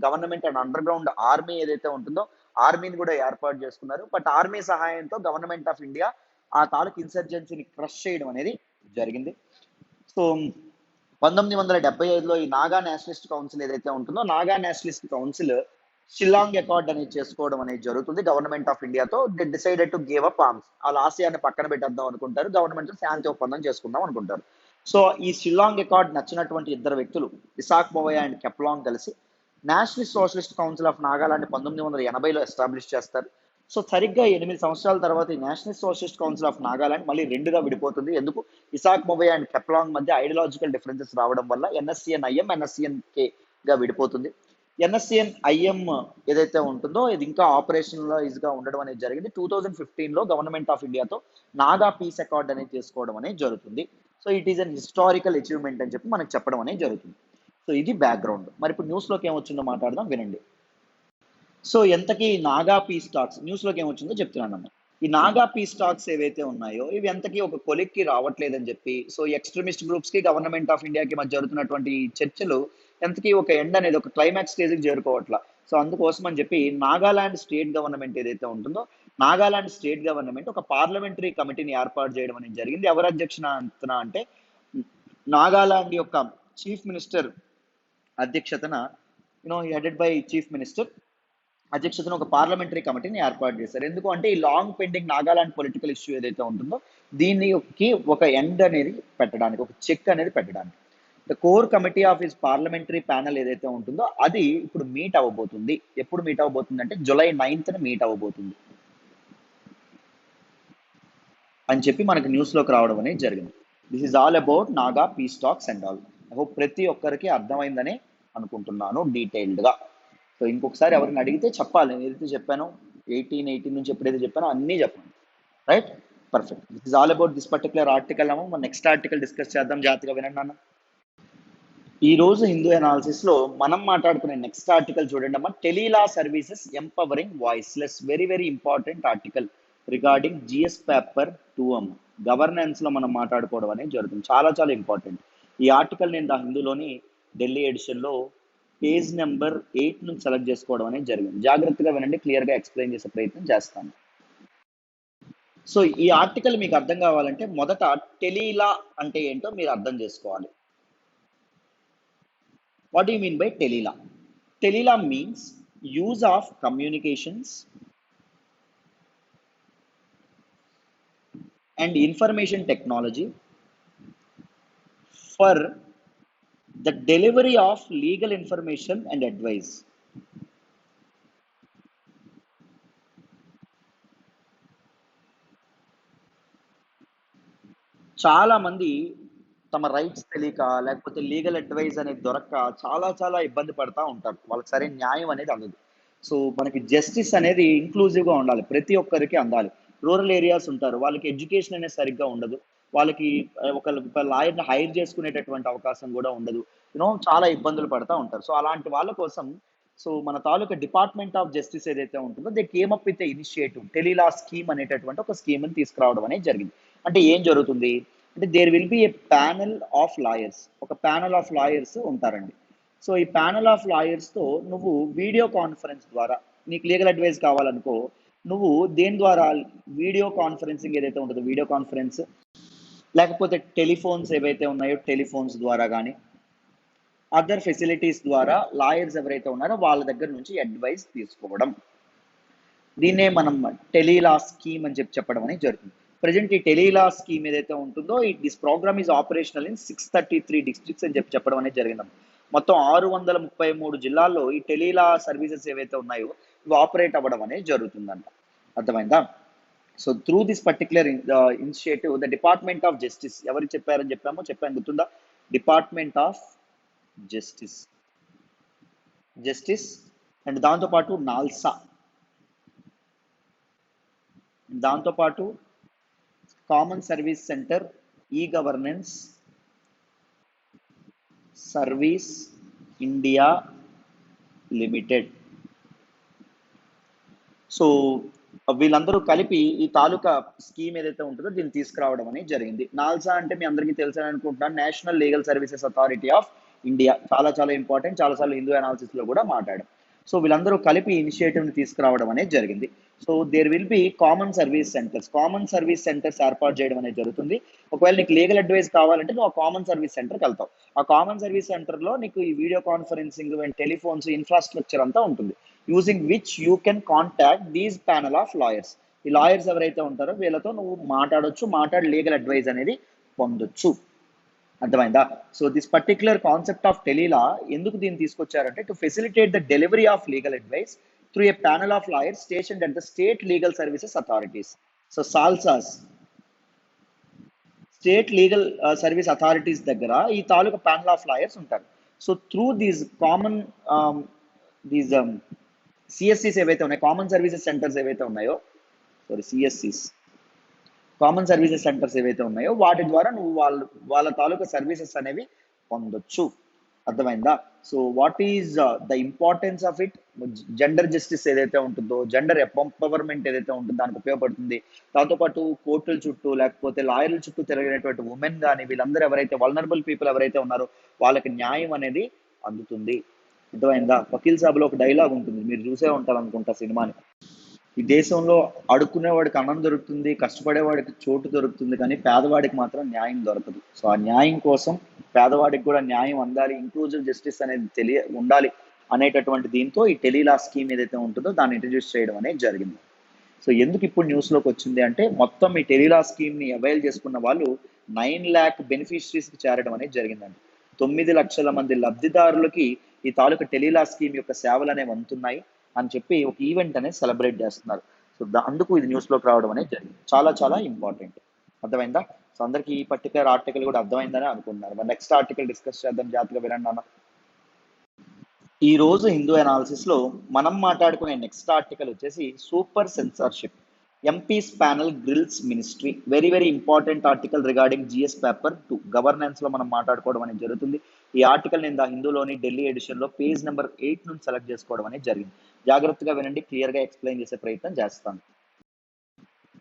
government and under ground army ఏదైతే ఉంటుందో ఆర్మీని కూడా ఏర్పాటు చేసుకున్నారు. బట్ ఆర్మీ సహాయంతో గవర్నమెంట్ ఆఫ్ ఇండియా ఆ తాలూకు ఇన్సర్జెన్సీని క్రష్ చేయడం అనేది జరిగింది. సో 1975లో ఈ నాగా నేషనలిస్ట్ కౌన్సిల్ ఏదైతే ఉంటుందో Naga nationalist council Shillong accord అనేది చేసుకోవడం అనేది జరుగుతుంది గవర్నమెంట్ ఆఫ్ ఇండియాతో. They decided to give up arms. వాళ్ళ ఆశయాన్ని పక్కన పెట్టేద్దాం అనుకుంటారు, గవర్నమెంట్ శాంతి ఒప్పందం చేసుకుందాం అనుకుంటారు. సో ఈ షిల్లాంగ్ అకార్డ్ నచ్చినటువంటి ఇద్దరు వ్యక్తులు ఇసాక్ మోవయా అండ్ కెప్లాంగ్ కలిసి nationalist socialist council of Nagaland 1980లో ఎస్టాబ్లిష్ చేస్తారు. సో సరిగ్గా 8 సంవత్సరాల తర్వాత ఈ national socialist council of Nagaland మళ్ళీ రెండుగా విడిపోతుంది. ఎందుకు? ఇసాక్ మొబయా అండ్ కెప్లాంగ్ మధ్య ఐడియాలజికల్ డిఫరెన్సెస్ రావడం వల్ల ఎన్ఎస్సిఎన్ ఐఎం ఎన్ఎస్సిఎన్ కే గా విడిపోతుంది. ఎన్ఎస్సిఎన్ ఐఎం ఏదైతే ఉంటుందో ఇది ఇంకా ఆపరేషనలైజ్ గా ఉండడం అనేది జరిగింది. 2015లో గవర్నమెంట్ ఆఫ్ ఇండియాతో నాగా పీస్ అకార్డ్ అనేది చేసుకోవడం అనేది జరుగుతుంది. So it is an historical achievement అని చెప్పి మనకు చెప్పడం అనేది జరుగుతుంది. సో ఇది బ్యాక్గ్రౌండ్. మరి ఇప్పుడు న్యూస్లోకి ఏమొచ్చిందో మాట్లాడదాం, వినండి. సో ఎంతకీ నాగా పీస్ టాక్స్ న్యూస్లోకి ఏమొచ్చిందో చెప్తున్నాను. ఈ నాగా పీస్ టాక్స్ ఏవైతే ఉన్నాయో ఇవి ఎంతకీ ఒక కొలిక్కి రావట్లేదని చెప్పి, సో ఎక్స్ట్రీమిస్ట్ గ్రూప్స్ కి గవర్నమెంట్ ఆఫ్ ఇండియాకి మధ్య జరుగుతున్నటువంటి చర్చలు ఎంతకీ ఒక ఎండ్ అనేది ఒక క్లైమాక్స్ స్టేజ్కి చేరుకోవట్ల. సో అందుకోసం అని చెప్పి నాగాలాండ్ స్టేట్ గవర్నమెంట్ ఏదైతే ఉంటుందో నాగాలాండ్ స్టేట్ గవర్నమెంట్ ఒక పార్లమెంటరీ కమిటీని ఏర్పాటు చేయడం అనేది జరిగింది. ఎవరు అధ్యక్షన అంటే నాగాలాండ్ యొక్క చీఫ్ మినిస్టర్ అధ్యక్షతన హెడెడ్ బై చీఫ్ మినిస్టర్ అధ్యక్షతన ఒక పార్లమెంటరీ కమిటీని ఏర్పాటు చేశారు. ఎందుకు అంటే ఈ long pending Nagaland political issue ఏదైతే ఉంటుందో దీనికి ఒక ఎండ్ అనేది పెట్టడానికి, ఒక చెక్ అనేది పెట్టడానికి. The core committee of his parliamentary panel ఏదైతే ఉంటుందో అది ఇప్పుడు మీట్ అవ్వబోతుంది. ఎప్పుడు మీట్ అవ్వబోతుంది అంటే July 9th మీట్ అవ్వబోతుంది అని చెప్పి మనకి న్యూస్లోకి రావడం అనేది జరిగింది. This is all about Naga piece talks and all. I hope ప్రతి ఒక్కరికి అర్థమైందని అనుకుంటున్నాను డీటెయిల్డ్గా. సో ఇంకొకసారి ఎవరిని అడిగితే చెప్పాలి, నేను ఏదైతే చెప్పానో 18 నుంచి ఎప్పుడైతే చెప్పానో అన్నీ చెప్పండి. Right, perfect. This is all about this particular article. మన నెక్స్ట్ ఆర్టికల్ డిస్కస్ చేద్దాం, జాగ్రత్తగా వినండి అన్న. ఈ రోజు హిందూ అనాలిసిస్ లో మనం మాట్లాడుకునే నెక్స్ట్ ఆర్టికల్ చూడండి అమ్మా, Tele Law services empowering voiceless. Very very important article regarding GS paper 2 governance లో మనం మాట్లాడుకోవడం అనేది జరుగుతుంది. చాలా చాలా ఇంపార్టెంట్ ఈ ఆర్టికల్. నేను దా హిందూలోని ఢిల్లీ ఎడిషన్ లో పేజ్ నెంబర్ 8 నుంచి సెలెక్ట్ చేసుకోవడం అనేది జరిగింది. జాగ్రత్తగా వినండి, క్లియర్ గా ఎక్స్ప్లెయిన్ చేసే ప్రయత్నం చేస్తాను. సో ఈ ఆర్టికల్ మీకు అర్థం కావాలంటే మొదట టెలీలా అంటే ఏంటో మీరు అర్థం చేసుకోవాలి. What do you mean by Telila? Telila means use of communications and information technology for the delivery of legal information and advice. చాలా మంది తమ రైట్స్ తెలియక లేకపోతే లీగల్ అడ్వైస్ అనేది దొరక్క చాలా చాలా ఇబ్బంది పడతా ఉంటారు. వాళ్ళకి సరైన న్యాయం అనేది అందదు. సో మనకి జస్టిస్ అనేది ఇంక్లూజివ్గా ఉండాలి, ప్రతి ఒక్కరికి అందాలి. రూరల్ ఏరియాస్ ఉంటారు, వాళ్ళకి ఎడ్యుకేషన్ అనేది సరిగ్గా ఉండదు, వాళ్ళకి ఒక లాయర్ని హైర్ చేసుకునేటటువంటి అవకాశం కూడా ఉండదు. చాలా ఇబ్బందులు పడతా ఉంటారు. సో అలాంటి వాళ్ళ కోసం సో మన తాలూకా డిపార్ట్మెంట్ ఆఫ్ జస్టిస్ ఏదైతే ఉంటుందో they came up with initiative Tele-Law scheme అనేటటువంటి ఒక స్కీమ్ని తీసుకురావడం అనేది జరిగింది. అంటే ఏం జరుగుతుంది అంటే there will be a panel of lawyers. ఒక ప్యానెల్ ఆఫ్ లాయర్స్ ఉంటారండి. సో ఈ ప్యానెల్ ఆఫ్ లాయర్స్తో నువ్వు వీడియో కాన్ఫరెన్స్ ద్వారా నీకు లీగల్ అడ్వైస్ కావాలనుకో, నువ్వు దేని ద్వారా వీడియో కాన్ఫరెన్సింగ్ ఏదైతే ఉంటుందో వీడియో కాన్ఫరెన్స్ లేకపోతే టెలిఫోన్స్ ఏవైతే ఉన్నాయో టెలిఫోన్స్ ద్వారా కానీ అదర్ ఫెసిలిటీస్ ద్వారా లాయర్స్ ఎవరైతే ఉన్నారో వాళ్ళ దగ్గర నుంచి అడ్వైస్ తీసుకోవడం, దీన్నే మనం టెలీలా స్కీమ్ అని చెప్పడం అనేది జరుగుతుంది. ప్రజెంట్ ఈ టెలీలా స్కీమ్ ఏదైతే ఉంటుందో this program is operational in 633 districts అని చెప్పడం అనేది జరిగింది. మొత్తం 633 జిల్లాల్లో ఈ టెలీలా సర్వీసెస్ ఏవైతే ఉన్నాయో ఇవి ఆపరేట్ అవ్వడం అనేది జరుగుతుందంట. అర్థమైందా? So through this particular initiative the department of justice, ఎవరు చెప్పారని చెప్పాను గుర్తుందా? డిపార్ట్మెంట్ ఆఫ్ జస్టిస్ అండ్ దాంతోపాటు నాల్సా, దాంతోపాటు common service centre, e governance service India limited. So వీళ్ళందరూ కలిపి ఈ తాలూకా స్కీమ్ ఏదైతే ఉంటుందో దీన్ని తీసుకురావడం అనేది జరిగింది. నాల్సా అంటే మీ అందరికీ తెలుసని అనుకుంటున్నాను, national legal services authority of India చాలా చాలా ఇంపార్టెంట్, చాలాసార్లు హిందూ అనాలిసిస్లో కూడా మాట్లాడాం. సో వీళ్ళందరూ కలిపి ఇనిషియేటివ్ని తీసుకురావడం అనేది జరిగింది. So there will be common service centres ఏర్పాటు చేయడం అనేది జరుగుతుంది. ఒకవేళ నీకు లీగల్ అడ్వైస్ కావాలంటే నువ్వు ఆ కామన్ సర్వీస్ సెంటర్కి వెళ్తావు. ఆ కామన్ సర్వీస్ సెంటర్లో నీకు ఈ video conferencing and telephones infrastructure అంతా ఉంటుంది, using which you can contact these panel of lawyers. ఈ లాయర్స్ ఎవరైతే ఉంటారో వీళ్ళతో నువ్వు మాట్లాడి లీగల్ అడ్వైస్ అనేది పొందొచ్చు. అర్థమైందా? So this particular concept of Tele Law ఎందుకు దీన్ని తీసుకొచ్చారంటే to facilitate the delivery of legal advice through a panel of lawyers stationed at the state legal services authorities. సో సాల్సాస్ స్టేట్ లీగల్ సర్వీస్ అథారిటీస్ దగ్గర ఈ తాలూకా ప్యానల్ ఆఫ్ లాయర్స్ ఉంటారు. So through these common these సిఎస్సిస్ ఏవైతే ఉన్నాయో, కామన్ సర్వీసెస్ సెంటర్స్ ఏవైతే ఉన్నాయో, సిఎస్సిస్ కామన్ సర్వీసెస్ సెంటర్స్ ఏవైతే ఉన్నాయో వాటి ద్వారా నువ్వు వాళ్ళ తాలూకా సర్వీసెస్ అనేవి పొందొచ్చు. అర్థమైందా? So what is the importance of it? Gender justice ఏదైతే ఉంటుందో, జెండర్ ఎంపవర్మెంట్ ఏదైతే ఉంటుందో దానికి ఉపయోగపడుతుంది. దాంతోపాటు కోర్టుల చుట్టూ లేకపోతే లాయర్ల చుట్టూ తిరిగినటువంటి ఉమెన్ కానీ వీళ్ళందరూ ఎవరైతే వల్నరబుల్ పీపుల్ ఎవరైతే ఉన్నారో వాళ్ళకి న్యాయం అనేది అందుతుంది. అర్థమైందా? వకీల్ సాబ్లో ఒక డైలాగ్ ఉంటుంది, మీరు చూసే ఉంటారు అనుకుంటా సినిమాని. ఈ దేశంలో అడుక్కునేవాడికి అన్నం దొరుకుతుంది, కష్టపడేవాడికి చోటు దొరుకుతుంది, కానీ పేదవాడికి మాత్రం న్యాయం దొరకదు. సో ఆ న్యాయం కోసం పేదవాడికి కూడా న్యాయం అందాలి, ఇంక్లూజివ్ జస్టిస్ అనేది ఉండాలి అనేటటువంటి దీంతో ఈ టెలీలా స్కీమ్ ఏదైతే ఉంటుందో దాన్ని ఇంట్రడ్యూస్ చేయడం అనేది జరిగింది. సో ఎందుకు ఇప్పుడు న్యూస్లోకి వచ్చింది అంటే మొత్తం ఈ టెలీలా స్కీమ్ని అవైల్ చేసుకున్న వాళ్ళు 9 lakh బెనిఫిషరీస్కి చేరడం అనేది జరిగిందండి. 9 లక్షల మంది లబ్ధిదారులకి ఈ తాలూకా టెలీలా స్కీమ్ యొక్క సేవలు అనేవి అందుతున్నాయి అని చెప్పి ఒక ఈవెంట్ అనేది సెలబ్రేట్ చేస్తున్నారు. సో అందుకు ఇది న్యూస్లోకి రావడం అనేది జరిగింది. చాలా చాలా ఇంపార్టెంట్. అర్థమైందా? సో అందరికీ ఈ పర్టికులర్ ఆర్టికల్ కూడా అర్థమైందని అనుకుంటున్నారు. మరి నెక్స్ట్ ఆర్టికల్ డిస్కస్ చేద్దాం, జాగ్రత్తగా వినండి అన్న. ఈ రోజు హిందూ అనాలిసిస్లో మనం మాట్లాడుకునే నెక్స్ట్ ఆర్టికల్ వచ్చేసి super censorship, MPs panel grills ministry. Very very important article regarding GS paper 2 governance లో మనం మాట్లాడుకోవడం అనేది జరుగుతుంది. ఈ ఆర్టికల్ నేను హిందూలోని ఢిల్లీ ఎడిషన్ లో పేజ్ నెంబర్ 8 నుంచి సెలెక్ట్ చేసుకోవడం అనేది జరిగింది. జాగ్రత్తగా వినండి, క్లియర్ గా ఎక్స్ప్లెయిన్ చేసే ప్రయత్నం చేస్తాను.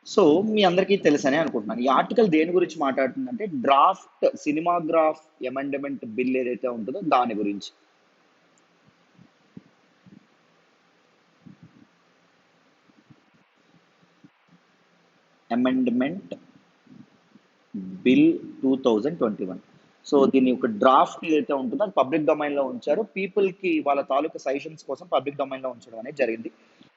సో మీ అందరికీ తెలుసనే అనుకుంటున్నాను. ఈ ఆర్టికల్ దేని గురించి మాట్లాడుతుందంటే డ్రాఫ్ట్ సినిమాగ్రాఫ్ అమెండ్మెంట్ బిల్ ఏదైతే ఉంటుందో దాని గురించి. Amendment bill 2021. సో దీని ఒక డ్రాఫ్ట్ ఏదైతే ఉంటుందో అది పబ్లిక్ డొమైన్లో ఉంచారు. పీపుల్కి వాళ్ళ తాలూకా సజెషన్స్ కోసం పబ్లిక్ డొమైన్లో ఉంచడం అనేది జరిగింది.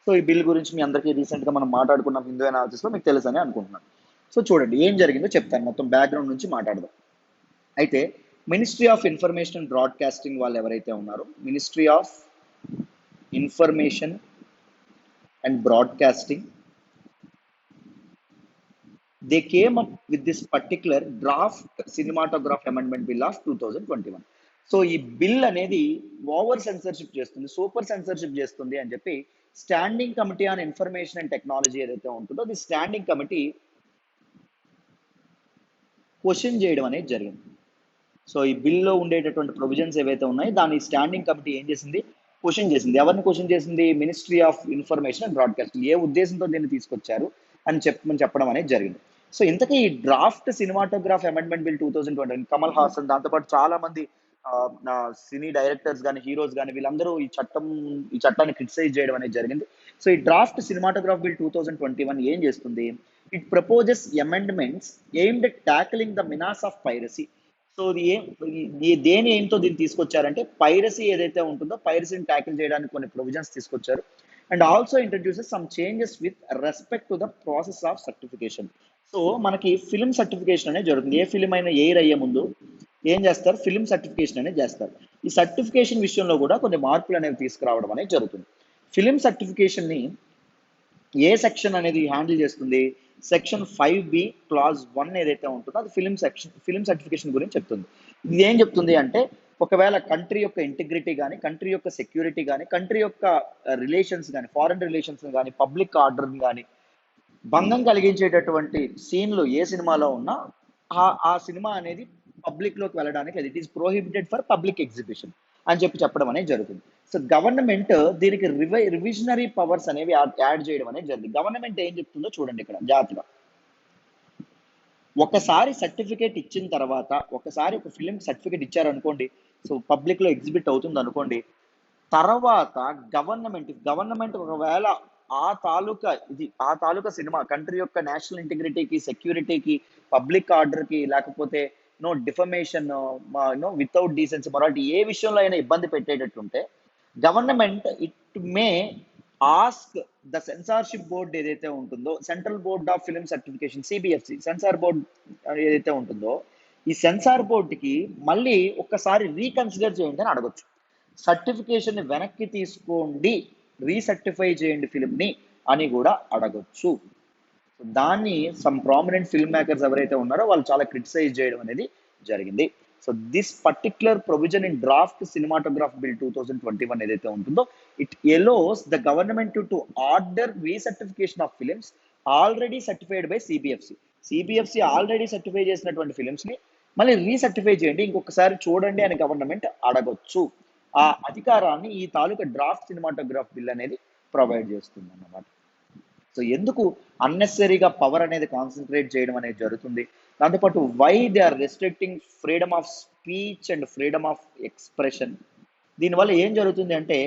సో ఈ బిల్ గురించి మీ అందరికీ రీసెంట్గా మనం మాట్లాడుకున్నాం హిందూ అనాలిసిస్లో, మీకు తెలుసని అనుకుంటున్నాను. సో చూడండి ఏం జరిగిందో చెప్తాను, మొత్తం బ్యాక్గ్రౌండ్ నుంచి మాట్లాడదాం. అయితే ministry of information and broadcasting వాళ్ళు ఎవరైతే ఉన్నారో, ministry of information and broadcasting, they came up with this particular draft cinematograph amendment bill of 2021. So ఈ బిల్ అనేది ఓవర్ సెన్సర్షిప్ చేస్తుంది, సూపర్ సెన్సర్షిప్ చేస్తుంది అని చెప్పి standing committee on information and technology ఏదైతే ఉంటుందో అది స్టాండింగ్ కమిటీ క్వశ్చన్ చేయడం అనేది జరిగింది. సో ఈ బిల్లో ఉండేటటువంటి ప్రొవిజన్స్ ఏవైతే ఉన్నాయో దాని స్టాండింగ్ కమిటీ ఏం చేసింది, క్వశ్చన్ చేసింది. ఎవరిని క్వశ్చన్ చేసింది? Ministry of information and broadcasting. ఏ ఉద్దేశంతో దీన్ని తీసుకొచ్చారు అని చెప్పడం అనేది జరిగింది. సో ఇంతకీ ఈ draft cinematograph amendment bill 2020 Kamal Haasan, దాంతోపాటు చాలా మంది సినీ డైరెక్టర్స్ కానీ హీరోస్ కానీ వీళ్ళందరూ ఈ చట్టాన్ని క్రిటిసైజ్ చేయడం అనేది జరిగింది. సో ఈ డ్రాఫ్ట్ సినిమాటోగ్రాఫ్ బిల్ 2021 ఏం చేస్తుంది? It proposes amendments aimed at tackling the menace of piracy. So దేని ఏంటో దీన్ని తీసుకొచ్చారంటే పైరసీ ఏదైతే ఉంటుందో పైరసీని ట్యాకిల్ చేయడానికి కొన్ని ప్రొవిజన్స్ తీసుకొచ్చారు. And also introduces some changes with respect to the process of certification. So మనకి ఫిల్మ్ సర్టిఫికేషన్ అనేది జరుగుతుంది. ఏ ఫిల్మ్ అయినా ఎయిర్ అయ్యే ముందు ఏం చేస్తారు? ఫిల్మ్ సర్టిఫికేషన్ అనేది చేస్తారు. ఈ సర్టిఫికేషన్ విషయంలో కూడా కొన్ని మార్పులు అనేవి తీసుకురావడం అనేది జరుగుతుంది. ఫిల్మ్ సర్టిఫికేషన్ని ఏ సెక్షన్ అనేది హ్యాండిల్ చేస్తుంది? సెక్షన్ 5B క్లాజ్ 1 ఏదైతే ఉంటుందో అది ఫిల్మ్ సర్టిఫికేషన్ గురించి చెప్తుంది. ఇది ఏం చెప్తుంది అంటే ఒకవేళ కంట్రీ యొక్క ఇంటిగ్రిటీ కానీ, కంట్రీ యొక్క సెక్యూరిటీ కానీ, కంట్రీ యొక్క రిలేషన్స్ కానీ, ఫారెన్ రిలేషన్స్ కానీ, పబ్లిక్ ఆర్డర్ కానీ భంగం కలిగించేటటువంటి సీన్లు ఏ సినిమాలో ఉన్నా ఆ సినిమా అనేది పబ్లిక్ లోకి వెళ్ళడానికి అది it is prohibited for public exhibition అని చెప్పడం అనేది జరుగుతుంది. సో గవర్నమెంట్ దీనికి రివిజనరీ పవర్స్ అనేవి యాడ్ చేయడం అనేది జరిగింది. గవర్నమెంట్ ఏం చెప్తుందో చూడండి ఇక్కడ జాగ్రత్తగా. ఒకసారి సర్టిఫికేట్ ఇచ్చిన తర్వాత, ఒకసారి ఒక ఫిలిం సర్టిఫికేట్ ఇచ్చారనుకోండి, సో పబ్లిక్ లో ఎగ్జిబిట్ అవుతుంది అనుకోండి. తర్వాత గవర్నమెంట్ ఒకవేళ ఆ తాలూకా సినిమా కంట్రీ యొక్క నేషనల్ ఇంటిగ్రిటీకి, సెక్యూరిటీకి, పబ్లిక్ ఆర్డర్కి, లేకపోతే డిఫమేషన్, వితౌట్ డీసెన్సీ మొరాలిటీ ఏ విషయంలో అయినా ఇబ్బంది పెట్టేటట్టుంటే government it may ask the censorship board ఏదైతే ఉంటుందో, central board of film certification, CBFC censor board ఏదైతే ఉంటుందో, ఈ సెన్సార్ బోర్డుకి మళ్ళీ ఒక్కసారి రీకన్సిడర్ చేయండి అని అడగొచ్చు. సర్టిఫికేషన్ వెనక్కి తీసుకోండి, రీసర్టిఫై చేయండి ఫిల్మ్ని అని కూడా అడగొచ్చు. దాన్ని సమ్ ప్రామినెంట్ ఫిల్మ్ మేకర్స్ ఎవరైతే ఉన్నారో వాళ్ళు చాలా క్రిటిసైజ్ చేయడం అనేది జరిగింది. So this particular provision in draft cinematograph bill 2021 ఏదైతే ఉంటుందో, it allows the government to order recertification of films already certified by CBFC. CBFC already certify చేసినటువంటి ఫిలిమ్స్ ని మళ్ళీ రీసర్టిఫై చేయండి, ఇంకొకసారి చూడండి అని గవర్నమెంట్ అడగొచ్చు. ఆ అధికారాన్ని ఈ తాలూకా డ్రాఫ్ట్ సినిమాటోగ్రాఫ్ బిల్ అనేది ప్రొవైడ్ చేస్తుంది అన్నమాట. సో ఎందుకు అన్నెసరీగా పవర్ అనేది కాన్సన్ట్రేట్ చేయడం అనేది జరుగుతుంది. దాంతోపాటు why they are restricting freedom of speech and freedom of expression. దీనివల్ల ఏం జరుగుతుంది అంటే,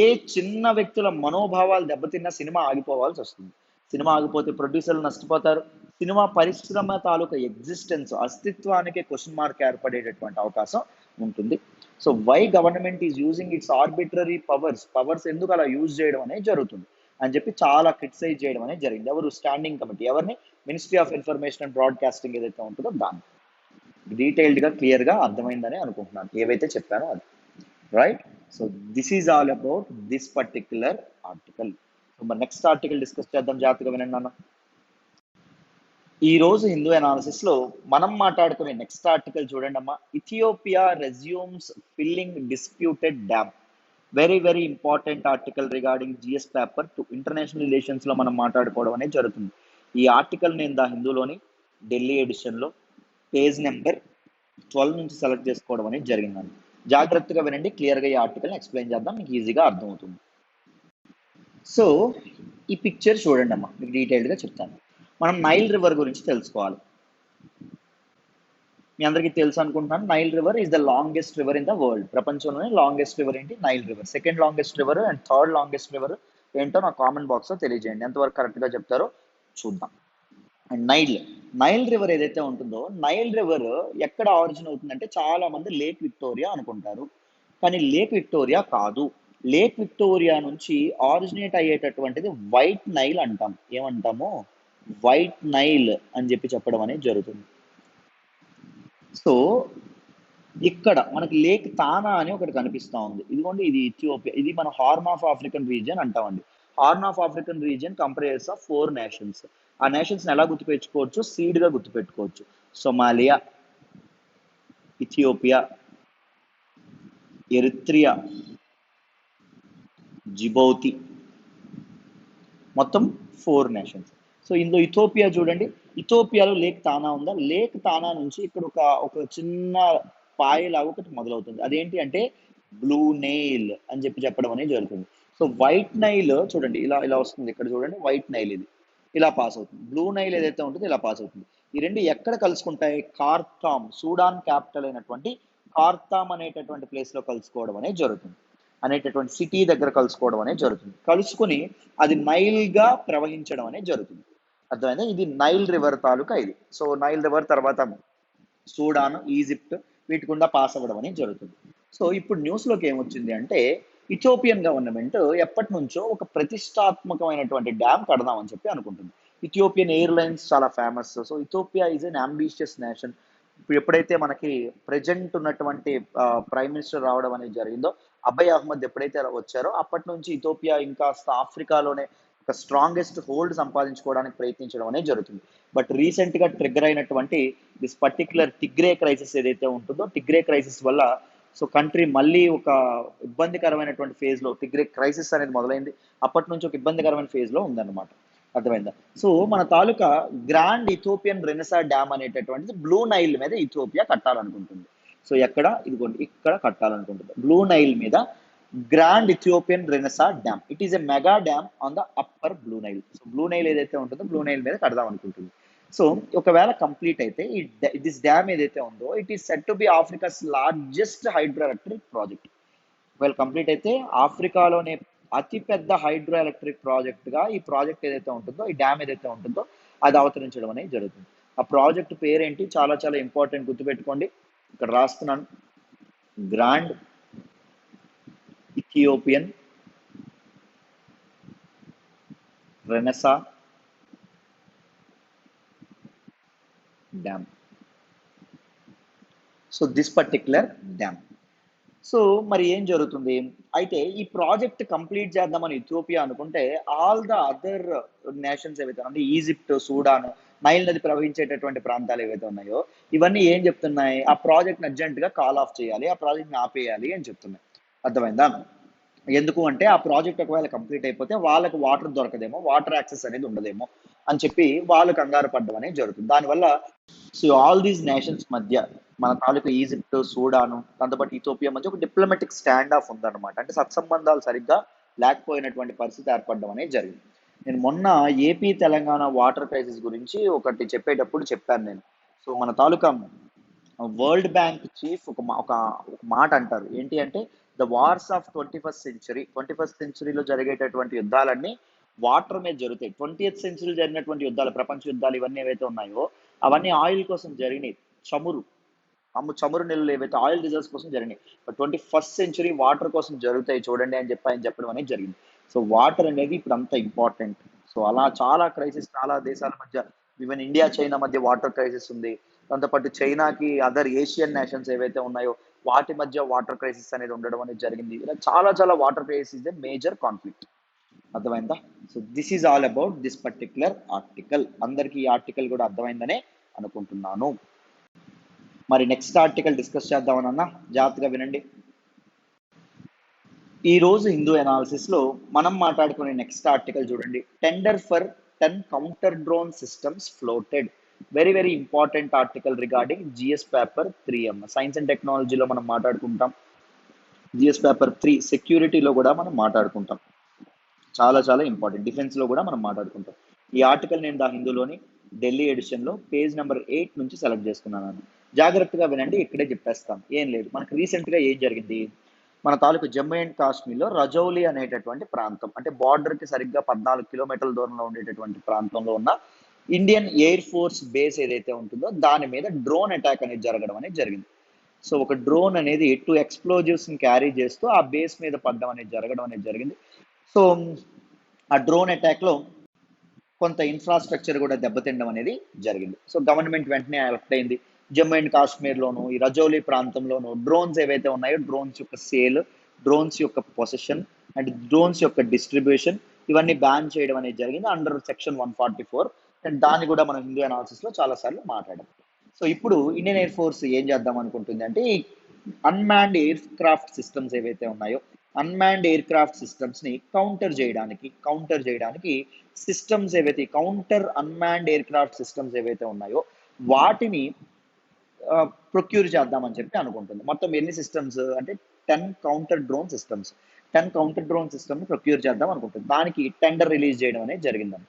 ఏ చిన్న వ్యక్తుల మనోభావాలు దెబ్బతిన్న సినిమా ఆగిపోవాల్సి వస్తుంది. సినిమా ఆగిపోతే ప్రొడ్యూసర్లు నష్టపోతారు. సినిమా పరిశ్రమ తాలూకా ఎగ్జిస్టెన్స్, అస్తిత్వానికి క్వశ్చన్ మార్క్ ఏర్పడేటటువంటి అవకాశం ఉంటుంది. So why government is using its arbitrary powers ఎందుకు అలా యూజ్ చేయడం అనేది జరుగుతుంది అని చెప్పి చాలా క్రిటిసైజ్ చేయడం అనేది జరిగింది. ఎవరు? Standing committee. ఎవరిని? Ministry of information and broadcasting ఏదైతే ఉంటుందో దాన్ని. డీటెయిల్డ్గా క్లియర్గా అర్థమైందని అనుకుంటున్నాను ఏవైతే చెప్పానో అది. Right. So this is all about this particular article. So మరి నెక్స్ట్ ఆర్టికల్ డిస్కస్ చేద్దాం, జాగ్రత్తగా వినండి అన్న. ఈ రోజు హిందూ అనాలిసిస్ లో మనం మాట్లాడుకునే నెక్స్ట్ ఆర్టికల్ చూడండి అమ్మా. Ethiopia resumes filling disputed dam. Very very important article regarding GS paper 2 international relations లో మనం మాట్లాడుకోవడం అనేది జరుగుతుంది. ఈ ఆర్టికల్ నేను హిందూలోని ఢిల్లీ ఎడిషన్ లో పేజ్ నెంబర్ 12 నుంచి సెలెక్ట్ చేసుకోవడం అనేది జరిగిందండి. జాగ్రత్తగా వినండి, క్లియర్గా ఈ ఆర్టికల్ని ఎక్స్ప్లెయిన్ చేద్దాం, మీకు ఈజీగా అర్థమవుతుంది. సో ఈ పిక్చర్ చూడండి అమ్మా, మీకు డీటెయిల్డ్గా చెప్తాను. మనం నైల్ రివర్ గురించి తెలుసుకోవాలి. మీ అందరికీ తెలుసు అనుకుంటున్నాను, Nile river is the longest river in the world. ప్రపంచంలోనే లాంగెస్ట్ రివర్ ఏంటి? Nile river. Second longest river and third longest river ఏంటో నా కామెంట్ బాక్స్లో తెలియజేయండి, ఎంతవరకు కరెక్ట్గా చెప్తారో చూద్దాం. అండ్ నైల్ రివర్ ఏదైతే ఉంటుందో, నైల్ రివర్ ఎక్కడ ఆరిజిన్ అవుతుందంటే చాలా మంది లేక్ విక్టోరియా అనుకుంటారు, కానీ లేక్ విక్టోరియా కాదు. లేక్ విక్టోరియా నుంచి ఆరిజినేట్ అయ్యేటటువంటిది వైట్ నైల్ అంటాం. ఏమంటాము? వైట్ నైల్ అని చెప్పడం అనేది జరుగుతుంది. సో ఇక్కడ మనకి లేక్ తానా అని ఒకటి కనిపిస్తూ ఉంది. ఇదిగోండి, ఇది ఇథియోపియా. ఇది మన హార్న్ ఆఫ్ ఆఫ్రికన్ రీజియన్ అంటామండి. Horn of African region comprises of 4 nations. ఆ నేషన్స్ ఎలా గుర్తుపెట్టుకోవచ్చు? సీడ్గా గుర్తుపెట్టుకోవచ్చు. సొమాలియా, ఇథియోపియా, ఎరిత్రియా, జిబౌతి, మొత్తం 4 నేషన్స్. సో ఇందులో ఇథియోపియా చూడండి, ఇథియోపియాలో లేక్ తానా ఉందా? లేక్ తానా నుంచి ఇక్కడ ఒక చిన్న పాయలాగా ఒకటి మొదలవుతుంది. అదేంటి అంటే బ్లూ నైల్ అని చెప్పడం అనేది జరుగుతుంది. సో వైట్ నైల్ చూడండి, ఇలా ఇలా వస్తుంది. ఇక్కడ చూడండి, వైట్ నైల్ ఇది ఇలా పాస్ అవుతుంది. బ్లూ నైల్ ఏదైతే ఉంటుందో ఇలా పాస్ అవుతుంది. ఈ రెండు ఎక్కడ కలుసుకుంటాయి? ఖార్తామ్, సూడాన్ క్యాపిటల్ అయినటువంటి ఖార్తామ్ అనేటటువంటి ప్లేస్ లో కలుసుకోవడం అనేది జరుగుతుంది. అనేటటువంటి సిటీ దగ్గర కలుసుకోవడం అనేది జరుగుతుంది. కలుసుకుని అది నైల్ గా ప్రవహించడం అనేది జరుగుతుంది. అర్థమైందా? ఇది నైల్ రివర్ తాలూకా ఇది. సో నైల్ రివర్ తర్వాత సూడాన్, ఈజిప్ట్ వీటి గుండా పాస్ అవ్వడం అనేది జరుగుతుంది. సో ఇప్పుడు న్యూస్లోకి ఏమొచ్చింది అంటే, ఇథియోపియన్ గవర్నమెంట్ ఎప్పటి నుంచో ఒక ప్రతిష్టాత్మకమైనటువంటి డ్యామ్ కడదామని అనుకుంటుంది. ఇథియోపియన్ ఎయిర్లైన్స్ చాలా famous. So Ethiopia is an ambitious nation. ఇప్పుడు ఎప్పుడైతే మనకి ప్రజెంట్ ఉన్నటువంటి ప్రైమ్ మినిస్టర్ రావడం అనేది జరిగిందో, అబయ్ అహ్మద్ ఎప్పుడైతే వచ్చారో అప్పటి నుంచి ఇథియోపియా ఇంకా ఆఫ్రికాలోనే ఒక స్ట్రాంగెస్ట్ హోల్డ్ సంపాదించుకోవడానికి ప్రయత్నించడం అనేది జరుగుతుంది. బట్ రీసెంట్గా ట్రిగ్గర్ అయినటువంటి దిస్ పర్టిక్యులర్ టిగ్రే క్రైసిస్ ఏదైతే ఉంటుందో, టిగ్రే క్రైసిస్ వల్ల సో కంట్రీ మళ్ళీ ఒక ఇబ్బందికరమైనటువంటి ఫేజ్లో, టిగ్రే క్రైసిస్ అనేది మొదలైంది. అప్పటి నుంచి ఒక ఇబ్బందికరమైన ఫేజ్లో ఉందన్నమాట. అర్థమైందా? సో మన తాలూకా గ్రాండ్ ఇథియోపియన్ రెనెసా డ్యామ్ అనేటటువంటిది బ్లూ నైల్ మీద ఇథియోపియా కట్టాలనుకుంటుంది. సో ఎక్కడ? ఇదిగోండి, ఇక్కడ కట్టాలనుకుంటుంది. బ్లూ నైల్ మీద grand Ethiopian renaissance dam. It is a mega dam on the upper blue Nile. So blue Nile ఏదైతే ఉంటుందో బ్లూ నైల్ మీద కడదాం అనుకుంటుంది. సో ఒకవేళ కంప్లీట్ అయితే దిస్ డ్యామ్ ఏదైతే ఉందో it is set to be Africa's largest hydro electric project. ఒకవేళ కంప్లీట్ అయితే ఆఫ్రికాలోనే అతిపెద్ద హైడ్రో ఎలక్ట్రిక్ ప్రాజెక్ట్గా ఈ ప్రాజెక్ట్ ఏదైతే ఉంటుందో, ఈ డ్యామ్ ఏదైతే ఉంటుందో అది అవతరించడం అనేది జరుగుతుంది. ఆ ప్రాజెక్ట్ పేరేంటి, చాలా చాలా ఇంపార్టెంట్, గుర్తుపెట్టుకోండి. ఇక్కడ రాస్తున్నాను, grand Ethiopian renaissance dam. So this particular dam. So మరి ఏం జరుగుతుంది, అయితే ఈ ప్రాజెక్ట్ కంప్లీట్ చేద్దామని ఇథియోపియా అనుకుంటే ఆల్ ద అదర్ నేషన్స్ ఏవైతే అంటే ఈజిప్ట్, సూడాన్, నైల్ నది ప్రవహించేటటువంటి ప్రాంతాలు ఏవైతే ఉన్నాయో ఇవన్నీ ఏం చెప్తున్నాయి, ఆ ప్రాజెక్ట్ అర్జెంట్ గా కాల్ ఆఫ్ చేయాలి, ఆ ప్రాజెక్ట్ ని ఆపేయాలి అని చెప్తున్నాయి. అర్థమైందా? ఎందుకు అంటే ఆ ప్రాజెక్ట్ ఒకవేళ కంప్లీట్ అయిపోతే వాళ్ళకి వాటర్ దొరకదేమో, వాటర్ యాక్సెస్ అనేది ఉండదేమో అని చెప్పి వాళ్ళు కంగారు పడ్డం అనేది జరుగుతుంది. దానివల్ల సో ఆల్ దీస్ నేషన్స్ మధ్య మన తాలూకు ఈజిప్ట్, సూడాను, దాంతోపాటు ఇథియోపియా మధ్య ఒక డిప్లొమాటిక్ స్టాండ్ ఆఫ్ ఉందన్నమాట. అంటే సత్సంబంధాలు సరిగ్గా లేకపోయినటువంటి పరిస్థితి ఏర్పడడం అనేది జరిగింది. నేను మొన్న ఏపీ తెలంగాణ వాటర్ క్రైసిస్ గురించి ఒకటి చెప్పేటప్పుడు చెప్పాను నేను. సో మన తాలూకా వరల్డ్ బ్యాంక్ చీఫ్ ఒక మాట అంటారు, ఏంటి అంటే ద వార్స్ ఆఫ్ 21st సెంచరీలో జరిగేటటువంటి యుద్ధాలన్నీ వాటర్ మీద జరుగుతాయి. 20th సెంచరీ జరిగినటువంటి యుద్ధాలు, ప్రపంచ యుద్ధాలు ఇవన్నీ ఏవైతే ఉన్నాయో అవన్నీ ఆయిల్ కోసం జరిగినాయి. చమురు చమురు నిల్వలు ఏవైతే ఆయిల్ రిజర్వ్స్ కోసం జరిగినాయి. 21st సెంచరీ వాటర్ కోసం జరుగుతాయి చూడండి అని చెప్పి ఆయన చెప్పడం అనేది జరిగింది. సో వాటర్ అనేది ఇప్పుడు అంత ఇంపార్టెంట్. సో అలా చాలా క్రైసిస్, చాలా దేశాల మధ్య, ఈవెన్ ఇండియా చైనా మధ్య వాటర్ క్రైసిస్ ఉంది. దాంతోపాటు చైనాకి అదర్ ఏషియన్ నేషన్స్ ఏవైతే ఉన్నాయో వాటి మధ్య వాటర్ క్రైసిస్ అనేది ఉండడం అనేది జరిగింది. ఇలా చాలా చాలా water crisis is a major conflict. అర్థమైందా? So this is all about this particular article. అందరికీ ఈ ఆర్టికల్ కూడా అర్థమైందనే అనుకుంటున్నాను. మరి నెక్స్ట్ ఆర్టికల్ డిస్కస్ చేద్దామని అన్న, జాగ్రత్తగా వినండి. ఈ రోజు హిందూ అనాలిసిస్ లో మనం మాట్లాడుకునే నెక్స్ట్ ఆర్టికల్ చూడండి, tender for 10 counter drone systems floated. Very very important article regarding GS paper 3 అమ్మ. సైన్స్ అండ్ టెక్నాలజీలో మనం మాట్లాడుకుంటాం, జిఎస్ పేపర్ 3 సెక్యూరిటీలో కూడా మనం మాట్లాడుకుంటాం. చాలా చాలా ఇంపార్టెంట్, డిఫెన్స్ లో కూడా మనం మాట్లాడుకుంటాం. ఈ ఆర్టికల్ నేను దా హిందూలోని ఢిల్లీ ఎడిషన్ లో పేజ్ నెంబర్ 8 నుంచి సెలెక్ట్ చేసుకున్నాను. జాగ్రత్తగా వినండి, ఇక్కడే చెప్పేస్తాం. ఏం లేదు, మనకు రీసెంట్ గా ఏం జరిగింది, మన తాలూకు జమ్మూ అండ్ కాశ్మీర్లో రజౌలి అనేటటువంటి ప్రాంతం, అంటే బార్డర్ కి సరిగ్గా 14 కిలోమీటర్ల దూరంలో ఉండేటటువంటి ప్రాంతంలో ఉన్న ఇండియన్ ఎయిర్ ఫోర్స్ బేస్ ఏదైతే ఉంటుందో దాని మీద డ్రోన్ అటాక్ అనేది జరగడం అనేది జరిగింది. సో ఒక డ్రోన్ అనేది 2 ఎక్స్ప్లోజివ్స్ ని క్యారీ చేస్తూ ఆ బేస్ మీద పడడం అనేది జరగడం అనేది జరిగింది. సో ఆ డ్రోన్ అటాక్ లో కొంత ఇన్ఫ్రాస్ట్రక్చర్ కూడా దెబ్బతినడం అనేది జరిగింది. సో గవర్నమెంట్ వెంటనే అలర్ట్ అయింది. జమ్మూ అండ్ కాశ్మీర్లోను, ఈ రజౌలి ప్రాంతంలోను డ్రోన్స్ ఏవైతే ఉన్నాయో డ్రోన్స్ యొక్క సేల్, డ్రోన్స్ యొక్క పొసెషన్ అండ్ డ్రోన్స్ యొక్క డిస్ట్రిబ్యూషన్ ఇవన్నీ బ్యాన్ చేయడం అనేది జరిగింది అండర్ సెక్షన్ 144. అండ్ దాన్ని కూడా మనం హిందూ అనాలిసిస్ లో చాలా సార్లు మాట్లాడాం. సో ఇప్పుడు ఇండియన్ ఎయిర్ ఫోర్స్ ఏం చేద్దాం అనుకుంటుంది అంటే ఈ అన్మాన్డ్ ఎయిర్ క్రాఫ్ట్ సిస్టమ్స్ ఏవైతే ఉన్నాయో అన్మాన్డ్ ఎయిర్ క్రాఫ్ట్ సిస్టమ్స్ ని కౌంటర్ చేయడానికి సిస్టమ్స్ ఏవైతే counter unmanned aircraft systems ఏవైతే ఉన్నాయో వాటిని ప్రొక్యూర్ చేద్దామని చెప్పి అనుకుంటుంది. మొత్తం ఎన్ని సిస్టమ్స్ అంటే 10 counter drone systems. 10 counter drone system procure చేద్దాం అనుకుంటుంది. దానికి టెండర్ రిలీజ్ చేయడం అనేది జరిగిందని,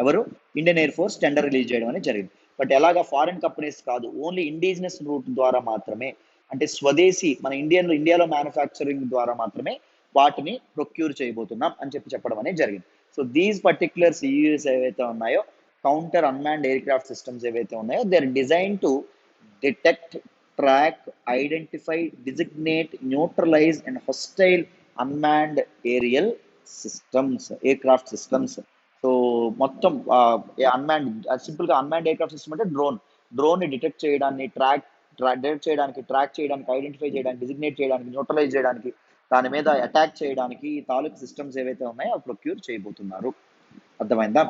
ఎవరు, Indian air force tender release చేయడం అనేది జరిగింది. బట్ ఎలాగా, ఫారిన్ కంపెనీస్ కాదు, ఓన్లీ ఇండిజినస్ రూట్ ద్వారా మాత్రమే, అంటే స్వదేశీ మన ఇండియాలో మ్యానుఫ్యాక్చరింగ్ ద్వారా మాత్రమే వాటిని ప్రొక్యూర్ చేయబోతున్నాం అని చెప్పడం అనేది జరిగింది. సో దీస్ పర్టిక్యులర్ సియూఎస్ ఏవైతే ఉన్నాయో counter unmanned aircraft systems ఏవైతే ఉన్నాయో they are design to detect, track, identify, designate, neutralise and hostile unmanned aerial systems, aircraft systems. So మొత్తం అన్మాన్డ్, సింపుల్ గా అన్మాన్డ్ ఎయిర్ క్రాఫ్ట్ సిస్టమ్ అంటే డ్రోన్ ని డిటెక్ట్ చేయడాన్ని, డిటెక్ట్ చేయడానికి, ట్రాక్ చేయడానికి, ఐడెంటిఫై చేయడానికి, డిజిగ్నేట్ చేయడానికి, న్యూట్రలైజ్ చేయడానికి, దాని మీద అటాక్ చేయడానికి ఈ తాలూకు సిస్టమ్స్ ఏవైతే ఉన్నాయో అవి ప్రొక్యూర్ చేయబోతున్నారు. అర్థమైందా?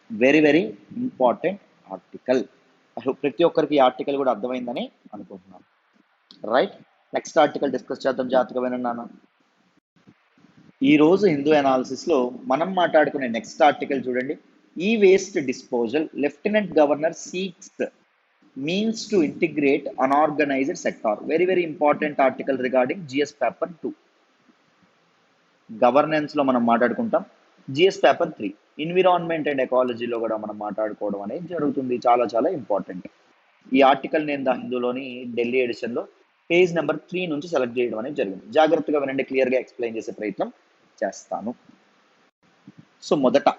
Very very important article. ప్రతి ఒక్కరికి ఈ ఆర్టికల్ కూడా అర్థమైందని అనుకుంటున్నాను. రైట్, నెక్స్ట్ ఆర్టికల్ డిస్కస్ చేద్దాం, జాగ్రత్తగా వినండి. ఈ రోజు హిందూ అనాలిసిస్ లో మనం మాట్లాడుకునే నెక్స్ట్ ఆర్టికల్ చూడండి, ఈ waste disposal lieutenant governor seeks means to integrate unorganised sector. Very very important article regarding GS paper 2. Governance లో మనం మాట్లాడుకుంటాం, జిఎస్ పేపర్ 3. ఎన్విరాన్మెంట్ అండ్ ఎకాలజీలో కూడా మనం మాట్లాడుకోవడం అనేది జరుగుతుంది. చాలా చాలా ఇంపార్టెంట్. ఈ ఆర్టికల్ నేను ద హిందూలోని ఢిల్లీ ఎడిషన్లో పేజ్ నెంబర్ 3 నుంచి సెలెక్ట్ చేయడం అనేది జరిగింది. జాగ్రత్తగా వినండి, క్లియర్గా ఎక్స్ప్లెయిన్ చేసే ప్రయత్నం చేస్తాను. సో మొదట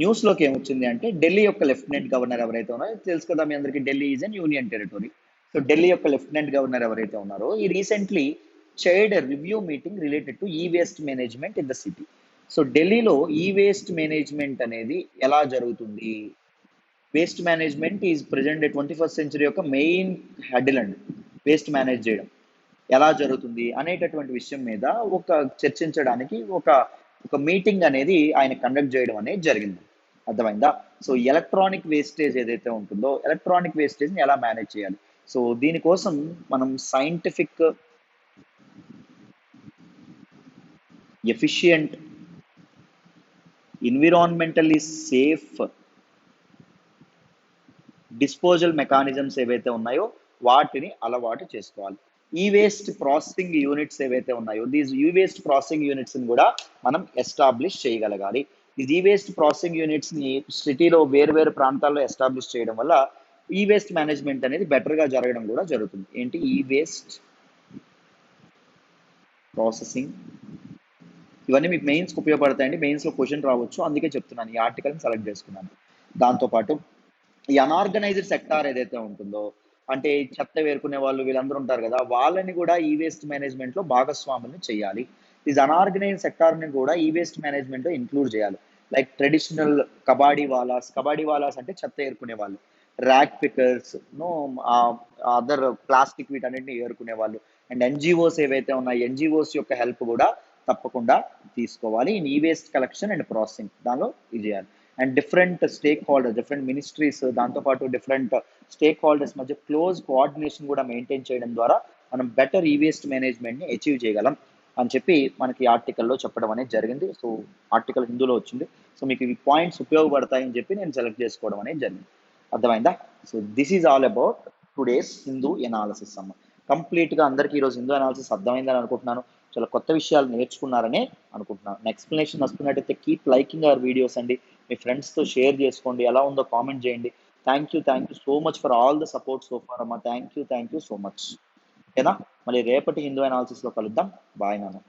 న్యూస్లోకి ఏమొచ్చింది అంటే, ఢిల్లీ యొక్క లెఫ్టినెంట్ గవర్నర్ ఎవరైతే ఉన్నారో తెలుసు కదా మీ అందరికీ, Delhi is an union territory. So Delhi యొక్క లెఫ్టినెంట్ గవర్నర్ ఎవరైతే ఉన్నారో ఈ recently chaired review meeting related to ఈ waste management in the city. So ఢిల్లీలో ఈ వేస్ట్ మేనేజ్మెంట్ అనేది ఎలా జరుగుతుంది, waste management is present 21st century యొక్క మెయిన్ హెడ్ల్ అండి. వేస్ట్ మేనేజ్ చేయడం ఎలా జరుగుతుంది అనేటటువంటి విషయం మీద ఒక చర్చించడానికి ఒక ఒక మీటింగ్ అనేది ఆయన కండక్ట్ చేయడం అనేది జరిగింది. అర్థమైందా? సో ఎలక్ట్రానిక్ వేస్టేజ్ ఏదైతే ఉంటుందో ఎలక్ట్రానిక్ వేస్టేజ్ని ఎలా మేనేజ్ చేయాలి, సో దీనికోసం మనం scientific, efficient, environmentally safe disposal mechanisms ఏవైతే ఉన్నాయో వాటిని అలవాటు చేసుకోవాలి. ఈ వేస్ట్ ప్రాసెసింగ్ యూనిట్స్ ఏవైతే ఉన్నాయో దీస్ ఈ వేస్ట్ ప్రాసెసింగ్ యూనిట్స్ని కూడా మనం ఎస్టాబ్లిష్ చేయగలగాలి. ఈ వేస్ట్ ప్రాసెసింగ్ యూనిట్స్ని సిటీలో వేరు ప్రాంతాల్లో ఎస్టాబ్లిష్ చేయడం వల్ల ఈ వేస్ట్ మేనేజ్మెంట్ అనేది బెటర్గా జరగడం కూడా జరుగుతుంది. ఏంటి ఈ వేస్ట్ ప్రాసెసింగ్, ఇవన్నీ మీకు మెయిన్స్కి ఉపయోగపడతాయండి. మెయిన్స్లో క్వశ్చన్ రావచ్చు, అందుకే చెప్తున్నాను, ఈ ఆర్టికల్ని సెలెక్ట్ చేసుకున్నాను. దాంతోపాటు ఈ అన్ఆర్గనైజ్డ్ సెక్టార్ ఏదైతే ఉంటుందో, అంటే చెత్త వేరుకునే వాళ్ళు వీళ్ళందరూ ఉంటారు కదా, వాళ్ళని కూడా ఈ వేస్ట్ మేనేజ్మెంట్లో భాగస్వాములను చేయాలి. ఈ అన్ఆర్గనైజ్డ్ సెక్టార్ని కూడా ఈ వేస్ట్ మేనేజ్మెంట్లో ఇంక్లూడ్ చేయాలి. లైక్ ట్రెడిషనల్ కబాడీ వాలాస్ అంటే చెత్త ఏరుకునే వాళ్ళు, ర్యాక్ పికర్స్, అదర్ ప్లాస్టిక్ వీటన్నిటిని ఏరుకునే వాళ్ళు, అండ్ ఎన్జిఓస్ ఏవైతే ఉన్నాయో ఎన్జిఓస్ యొక్క హెల్ప్ కూడా తప్పకుండా తీసుకోవాలి ఇన్ ఈ వేస్ట్ కలెక్షన్ అండ్ ప్రాసెసింగ్. దానిలో ఇది చేయాలి. And different stake holders, different ministries, దాంతోపాటు డిఫరెంట్ స్టేక్ హోల్డర్స్ మధ్య క్లోజ్ కోఆర్డినేషన్ కూడా మెయింటైన్ చేయడం ద్వారా మనం బెటర్ ఈ వేస్ట్ మేనేజ్మెంట్ని అచీవ్ చేయగలం అని చెప్పి మనకి ఆర్టికల్లో చెప్పడం అనేది జరిగింది. సో ఆర్టికల్ హిందూలో వచ్చింది. సో మీకు ఈ పాయింట్స్ ఉపయోగపడతాయని చెప్పి నేను సెలెక్ట్ చేసుకోవడం అనేది జరిగింది. అర్థమైందా? So this is all about today's Hindu analysis అమ్మ. కంప్లీట్గా అందరికీ ఈరోజు హిందూ అనాలిసిస్ అర్థమైందని అనుకుంటున్నాను. చాలా కొత్త విషయాలు నేర్చుకున్నారని అనుకుంటున్నాను. ఎక్స్ప్లెనేషన్ వస్తున్నట్టయితే కీప్ లైకింగ్ అవర్ వీడియోస్ అండి. మీ ఫ్రెండ్స్తో షేర్ చేసుకోండి, ఎలా ఉందో కామెంట్ చేయండి. Thank you so much for all the support so far అమ్మ. Thank you so much. ఓకేనా? మళ్ళీ రేపటి హిందూ అనాలిసిస్లో కలుద్దాం. బాయ్ నాన్న.